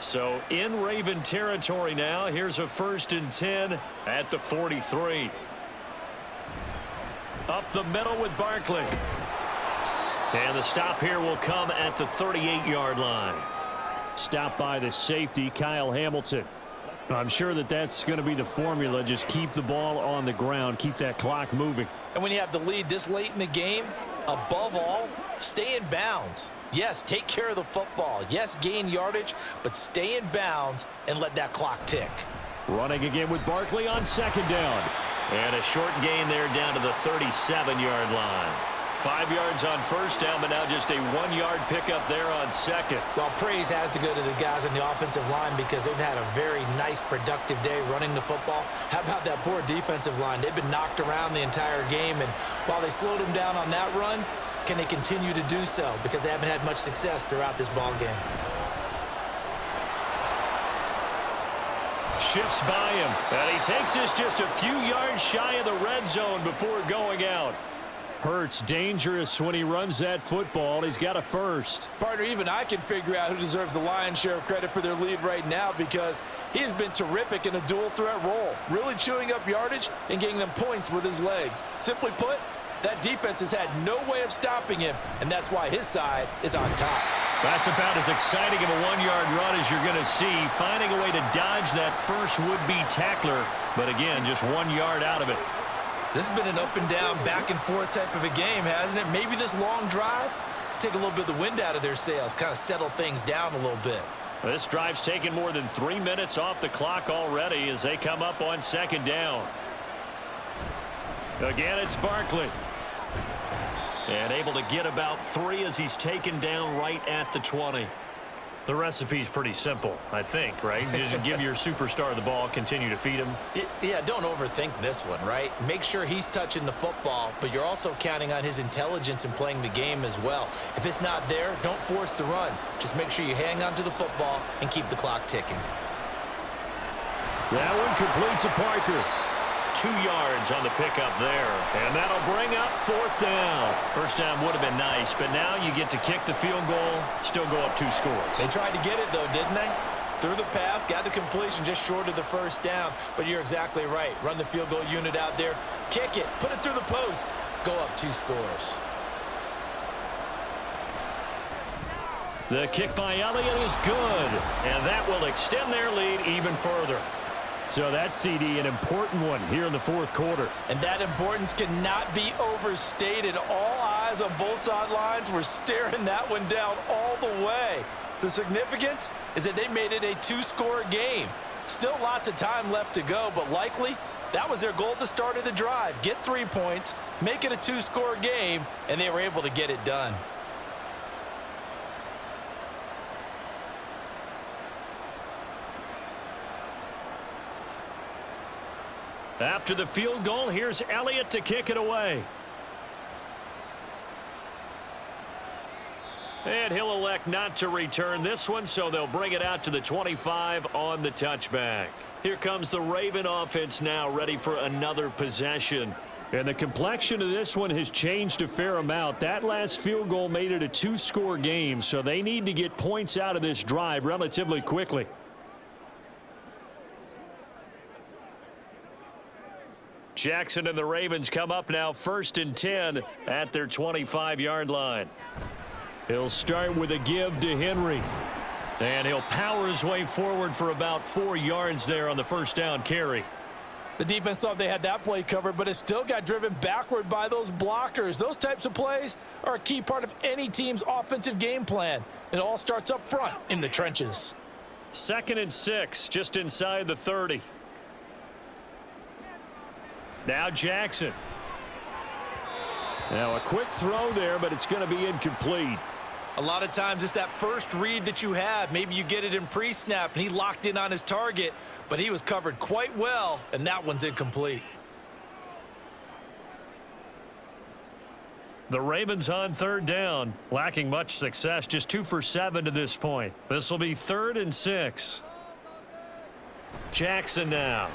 So in Raven territory now, here's a 1st and 10 at the 43. Up the middle with Barkley. And the stop here will come at the 38-yard line. Stopped by the safety, Kyle Hamilton. I'm sure that that's going to be the formula. Just keep the ball on the ground, keep that clock moving. And when you have the lead this late in the game, above all, stay in bounds. Yes, take care of the football. Yes, gain yardage, but stay in bounds and let that clock tick. Running again with Barkley on 2nd down. And a short gain there down to the 37-yard line. 5 yards on first down, but now just a 1-yard pickup there on 2nd. Well, praise has to go to the guys on the offensive line because they've had a very nice, productive day running the football. How about that poor defensive line? They've been knocked around the entire game, and while they slowed them down on that run, can they continue to do so? Because they haven't had much success throughout this ball game. Shifts by him, and he takes this just a few yards shy of the red zone before going out. Hurts dangerous when he runs that football. He's got a first. Partner, even I can figure out who deserves the lion's share of credit for their lead right now because he has been terrific in a dual threat role, really chewing up yardage and getting them points with his legs. Simply put, that defense has had no way of stopping him, and that's why his side is on top. That's about as exciting of a 1-yard run as you're going to see, finding a way to dodge that first would-be tackler, but again, just 1 yard out of it. This has been an up and down, back and forth type of a game, hasn't it? Maybe this long drive take a little bit of the wind out of their sails, kind of settle things down a little bit. This drive's taken more than 3 minutes off the clock already as they come up on 2nd down. Again, it's Barkley. And able to get about 3 as he's taken down right at the 20. The recipe's pretty simple, I think, right? Just give your superstar the ball, continue to feed him. Yeah, don't overthink this one, right? Make sure he's touching the football, but you're also counting on his intelligence in playing the game as well. If it's not there, don't force the run. Just make sure you hang on to the football and keep the clock ticking. That one complete to Parker. 2 yards on the pickup there. And that'll bring up 4th down. First down would have been nice, but now you get to kick the field goal, still go up 2 scores. They tried to get it, though, didn't they? Threw the pass, got the completion just short of the first down. But you're exactly right. Run the field goal unit out there, kick it, put it through the post, go up 2 scores. The kick by Elliott is good, and that will extend their lead even further. So that CD, an important one here in the 4th quarter. And that importance cannot be overstated. All eyes on both sidelines were staring that one down all the way. The significance is that they made it a 2-score game. Still lots of time left to go, but likely that was their goal at the start of the drive. Get 3 points, make it a 2-score game, and they were able to get it done. After the field goal, here's Elliott to kick it away. And he'll elect not to return this one, so they'll bring it out to the 25 on the touchback. Here comes the Raven offense now, ready for another possession. And the complexion of this one has changed a fair amount. That last field goal made it a 2-score game, so they need to get points out of this drive relatively quickly. Jackson and the Ravens come up now 1st and 10 at their 25-yard line. He'll start with a give to Henry. And he'll power his way forward for about 4 yards there on the first down carry. The defense thought they had that play covered, but it still got driven backward by those blockers. Those types of plays are a key part of any team's offensive game plan. It all starts up front in the trenches. 2nd and 6, just inside the 30. Now Jackson. Now a quick throw there, but it's going to be incomplete. A lot of times it's that first read that you have. Maybe you get it in pre-snap, and he locked in on his target, but he was covered quite well, and that one's incomplete. The Ravens on 3rd down, lacking much success, just 2 for 7 to this point. This will be 3rd and 6. Jackson now.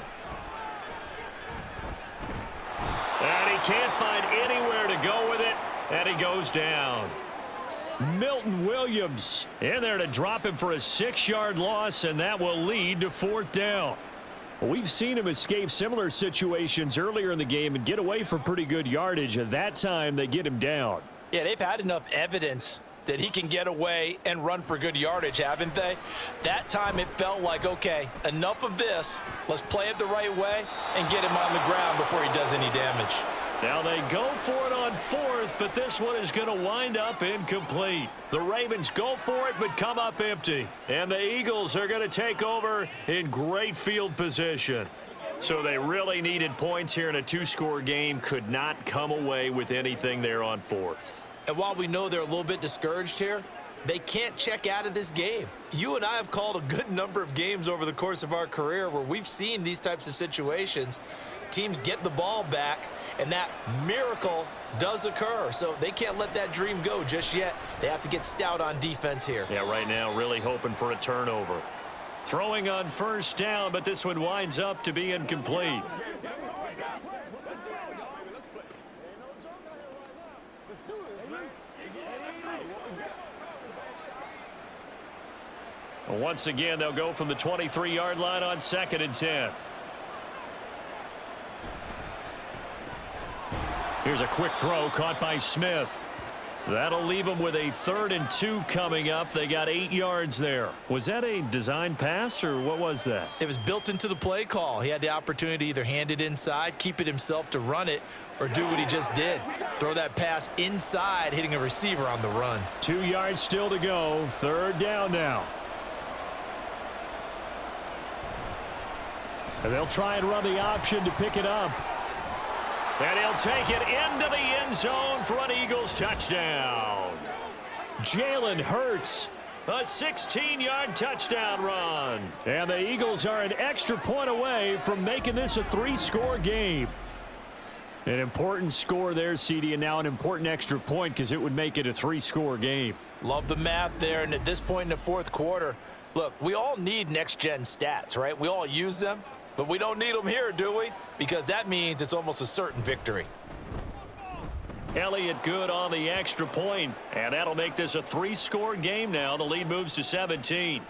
And he can't find anywhere to go with it, and he goes down. Milton Williams in there to drop him for a 6-yard loss, and that will lead to 4th down. We've seen him escape similar situations earlier in the game and get away for pretty good yardage. At that time, they get him down. Yeah, they've had enough evidence that he can get away and run for good yardage, haven't they? That time it felt like, okay, enough of this. Let's play it the right way and get him on the ground before he does any damage. Now they go for it on 4th, but this one is going to wind up incomplete. The Ravens go for it, but come up empty. And the Eagles are going to take over in great field position. So they really needed points here in a 2-score game. Could not come away with anything there on 4th. And while we know they're a little bit discouraged here, they can't check out of this game. You and I have called a good number of games over the course of our career where we've seen these types of situations. Teams get the ball back, and that miracle does occur. So they can't let that dream go just yet. They have to get stout on defense here. Yeah, right now really hoping for a turnover. Throwing on 1st down, but this one winds up to be incomplete. Once again, they'll go from the 23-yard line on 2nd and 10. Here's a quick throw caught by Smith. That'll leave them with a 3rd and 2 coming up. They got 8 yards there. Was that a design pass, or what was that? It was built into the play call. He had the opportunity to either hand it inside, keep it himself to run it, or do what he just did. Throw that pass inside, hitting a receiver on the run. 2 yards still to go. 3rd down now. And they'll try and run the option to pick it up. And he'll take it into the end zone for an Eagles touchdown. Jalen Hurts, a 16-yard touchdown run. And the Eagles are an extra point away from making this a 3-score game. An important score there, CD, and now an important extra point because it would make it a 3-score game. Love the math there, and at this point in the 4th quarter, look, we all need next-gen stats, right? We all use them. But we don't need them here, do we? Because that means it's almost a certain victory. Elliott good on the extra point, and that'll make this a 3-score game now. The lead moves to 17.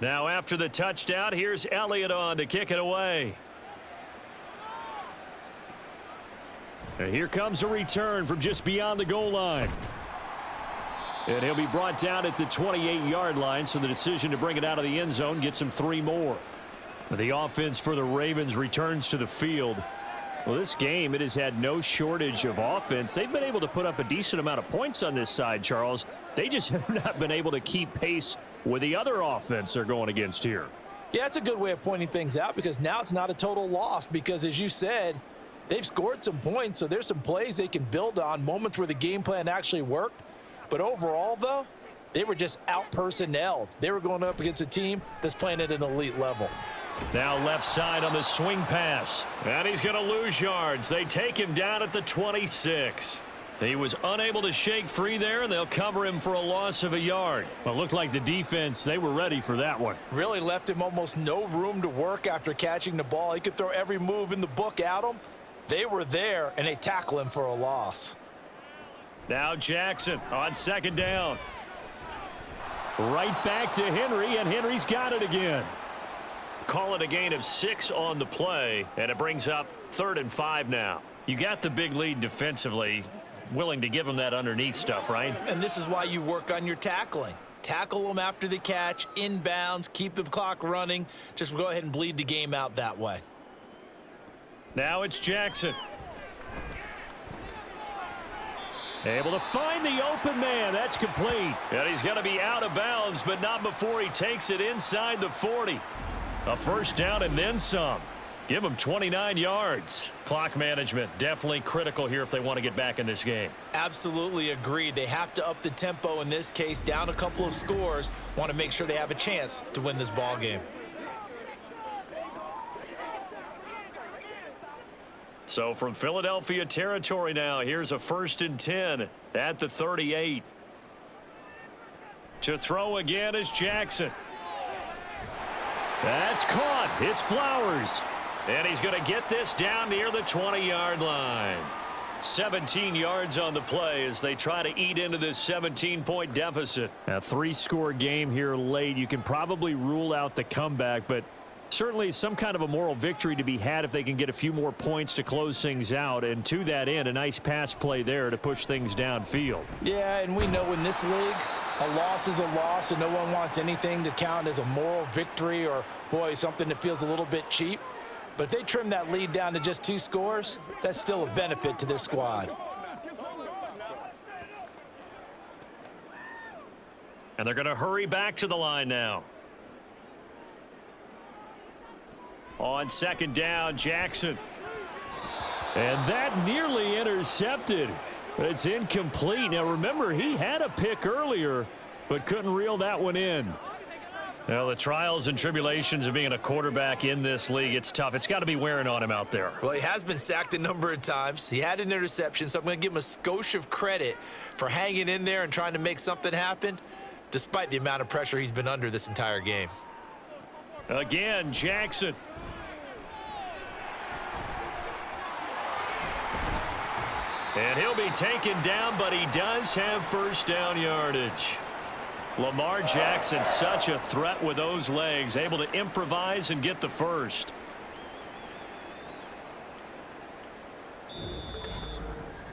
Now after the touchdown, here's Elliott on to kick it away. And here comes a return from just beyond the goal line. And he'll be brought down at the 28-yard line, so the decision to bring it out of the end zone gets him 3 more. The offense for the Ravens returns to the field. Well, this game, it has had no shortage of offense. They've been able to put up a decent amount of points on this side, Charles. They just have not been able to keep pace with the other offense they're going against here. Yeah, that's a good way of pointing things out because now it's not a total loss because, as you said, They've scored some points, so there's some plays they can build on, moments where the game plan actually worked. But overall, though, they were just out-personnelled. They were going up against a team that's playing at an elite level. Now left side on the swing pass. And he's going to lose yards. They take him down at the 26. He was unable to shake free there, and they'll cover him for a loss of a yard. Well, it looked like the defense, they were ready for that one. Really left him almost no room to work after catching the ball. He could throw every move in the book at him. They were there, and they tackle him for a loss. Now Jackson on second down. Right back to Henry, and Henry's got it again. Call it a gain of 6 on the play, and it brings up 3rd and 5 now. You got the big lead defensively, willing to give them that underneath stuff, right? And this is why you work on your tackling. Tackle them after the catch, inbounds, keep the clock running. Just go ahead and bleed the game out that way. Now it's Jackson. Able to find the open man. That's complete. And he's going to be out of bounds, but not before he takes it inside the 40. A first down and then some. Give him 29 yards. Clock management definitely critical here if they want to get back in this game. Absolutely agreed. They have to up the tempo in this case, down a couple of scores. Want to make sure they have a chance to win this ball game. So from Philadelphia territory now, here's a 1st and 10 at the 38. To throw again is Jackson. That's caught. It's Flowers. And he's going to get this down near the 20-yard line. 17 yards on the play as they try to eat into this 17-point deficit. A 3-score game here late. You can probably rule out the comeback, but certainly some kind of a moral victory to be had if they can get a few more points to close things out. And to that end, a nice pass play there to push things downfield. Yeah, and we know in this league, a loss is a loss, and no one wants anything to count as a moral victory or, boy, something that feels a little bit cheap. But if they trim that lead down to just 2 scores, that's still a benefit to this squad. And they're going to hurry back to the line now. On second down, Jackson. And that nearly intercepted. But it's incomplete. Now, remember, he had a pick earlier, but couldn't reel that one in. Well, the trials and tribulations of being a quarterback in this league, it's tough. It's got to be wearing on him out there. Well, he has been sacked a number of times. He had an interception, so I'm going to give him a skosh of credit for hanging in there and trying to make something happen, despite the amount of pressure he's been under this entire game. Again, Jackson. And he'll be taken down, but he does have first down yardage. Lamar Jackson, such a threat with those legs, able to improvise and get the first.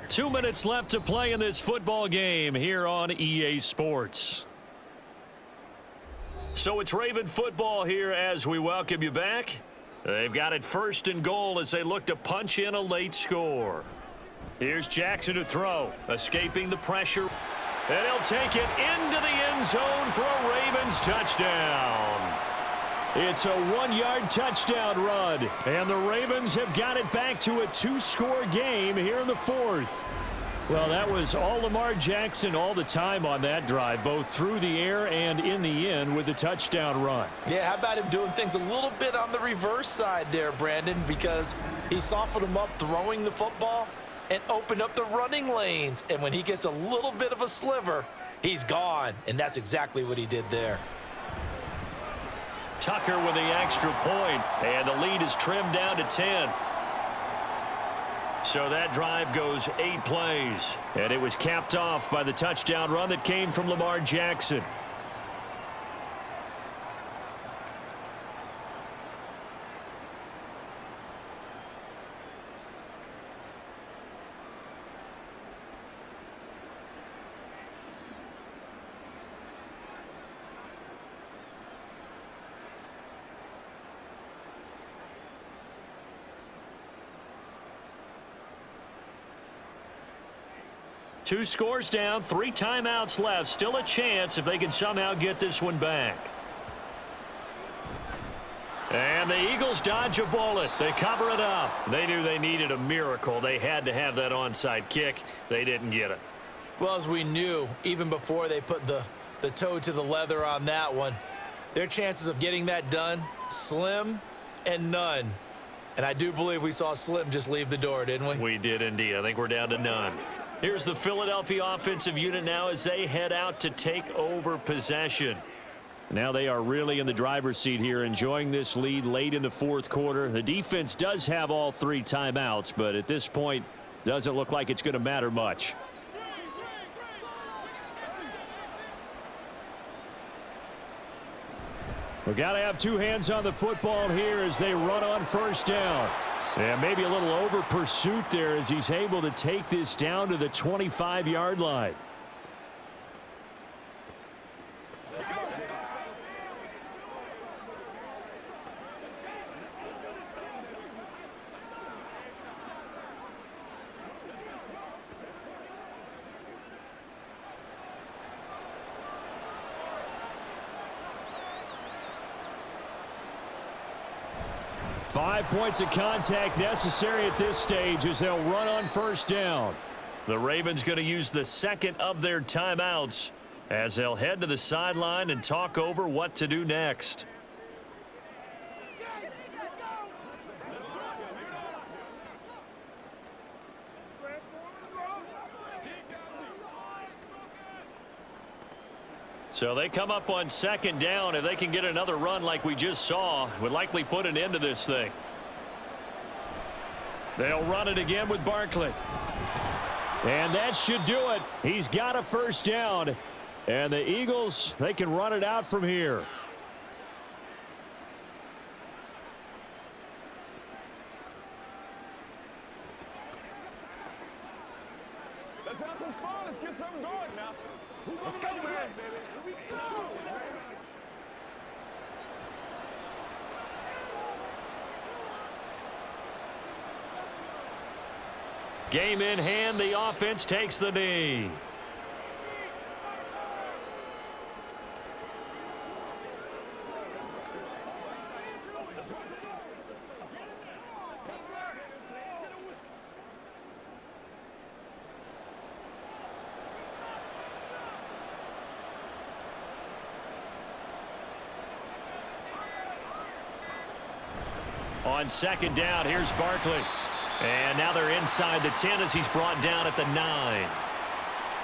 Two minutes left to play in this football game here on EA Sports. So it's Raven football here as we welcome you back. They've got it 1st and goal as they look to punch in a late score. Here's Jackson to throw, escaping the pressure. And he'll take it into the end zone for a Ravens touchdown. It's a 1-yard touchdown run. And the Ravens have got it back to a 2-score game here in the 4th. Well, that was all Lamar Jackson all the time on that drive, both through the air and in the end with a touchdown run. Yeah, how about him doing things a little bit on the reverse side there, Brandon, because he softened him up throwing the football and opened up the running lanes. And when he gets a little bit of a sliver, he's gone. And that's exactly what he did there. Tucker with the extra point, and the lead is trimmed down to 10. So that drive goes 8 plays, and it was capped off by the touchdown run that came from Lamar Jackson. Two scores down, 3 timeouts left. Still a chance if they can somehow get this one back. And the Eagles dodge a bullet. They cover it up. They knew they needed a miracle. They had to have that onside kick. They didn't get it. Well, as we knew, even before they put the toe to the leather on that one, their chances of getting that done, slim and none. And I do believe we saw Slim just leave the door, didn't we? We did indeed. I think we're down to none. Here's the Philadelphia offensive unit now as they head out to take over possession. Now they are really in the driver's seat here, enjoying this lead late in the fourth quarter. The defense does have all 3 timeouts, but at this point, doesn't look like it's going to matter much. We've got to have 2 hands on the football here as they run on first down. And maybe a little over pursuit there as he's able to take this down to the 25-yard line. Five points of contact necessary at this stage as they'll run on first down. The Ravens going to use the second of their timeouts as they'll head to the sideline and talk over what to do next. So they come up on second down. If they can get another run like we just saw, would likely put an end to this thing. They'll run it again with Barkley. And that should do it. He's got a first down. And the Eagles, they can run it out from here. Let's have some fun. Let's get something going now. Let's go, man. Game in hand, the offense takes the knee. On second down, here's Barkley. And now they're inside the 10 as he's brought down at the 9.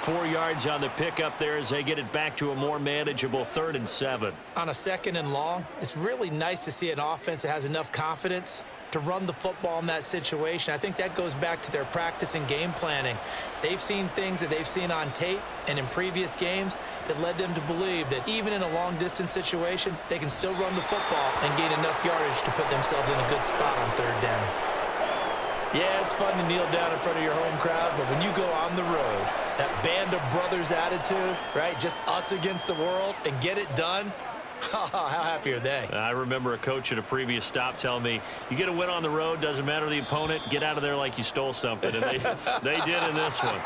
4 yards on the pickup there as they get it back to a more manageable 3rd and 7. On a 2nd and long, it's really nice to see an offense that has enough confidence to run the football in that situation. I think that goes back to their practice and game planning. They've seen things that they've seen on tape and in previous games that led them to believe that even in a long-distance situation, they can still run the football and gain enough yardage to put themselves in a good spot on 3rd down. Yeah, it's fun to kneel down in front of your home crowd, but when you go on the road, that band of brothers attitude, right, just us against the world, and get it done, how happy are they? I remember a coach at a previous stop telling me, you get a win on the road, doesn't matter the opponent, get out of there like you stole something. And they did in this one.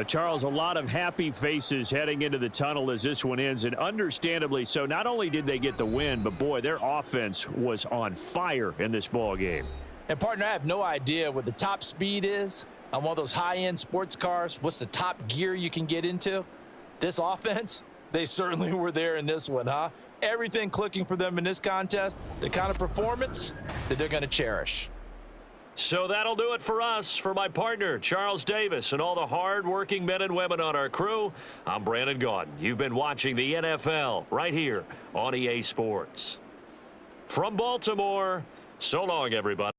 Charles, a lot of happy faces heading into the tunnel as this one ends, and understandably so. Not only did they get the win, but boy, their offense was on fire in this ball game. And partner, I have no idea what the top speed is on one of those high-end sports cars. What's the top gear you can get into? This offense, they certainly were there in this one, huh? Everything clicking for them in this contest, the kind of performance that they're going to cherish. So that'll do it for us. For my partner, Charles Davis, and all the hard-working men and women on our crew, I'm Brandon Gaudin. You've been watching the NFL right here on EA Sports. From Baltimore, so long, everybody.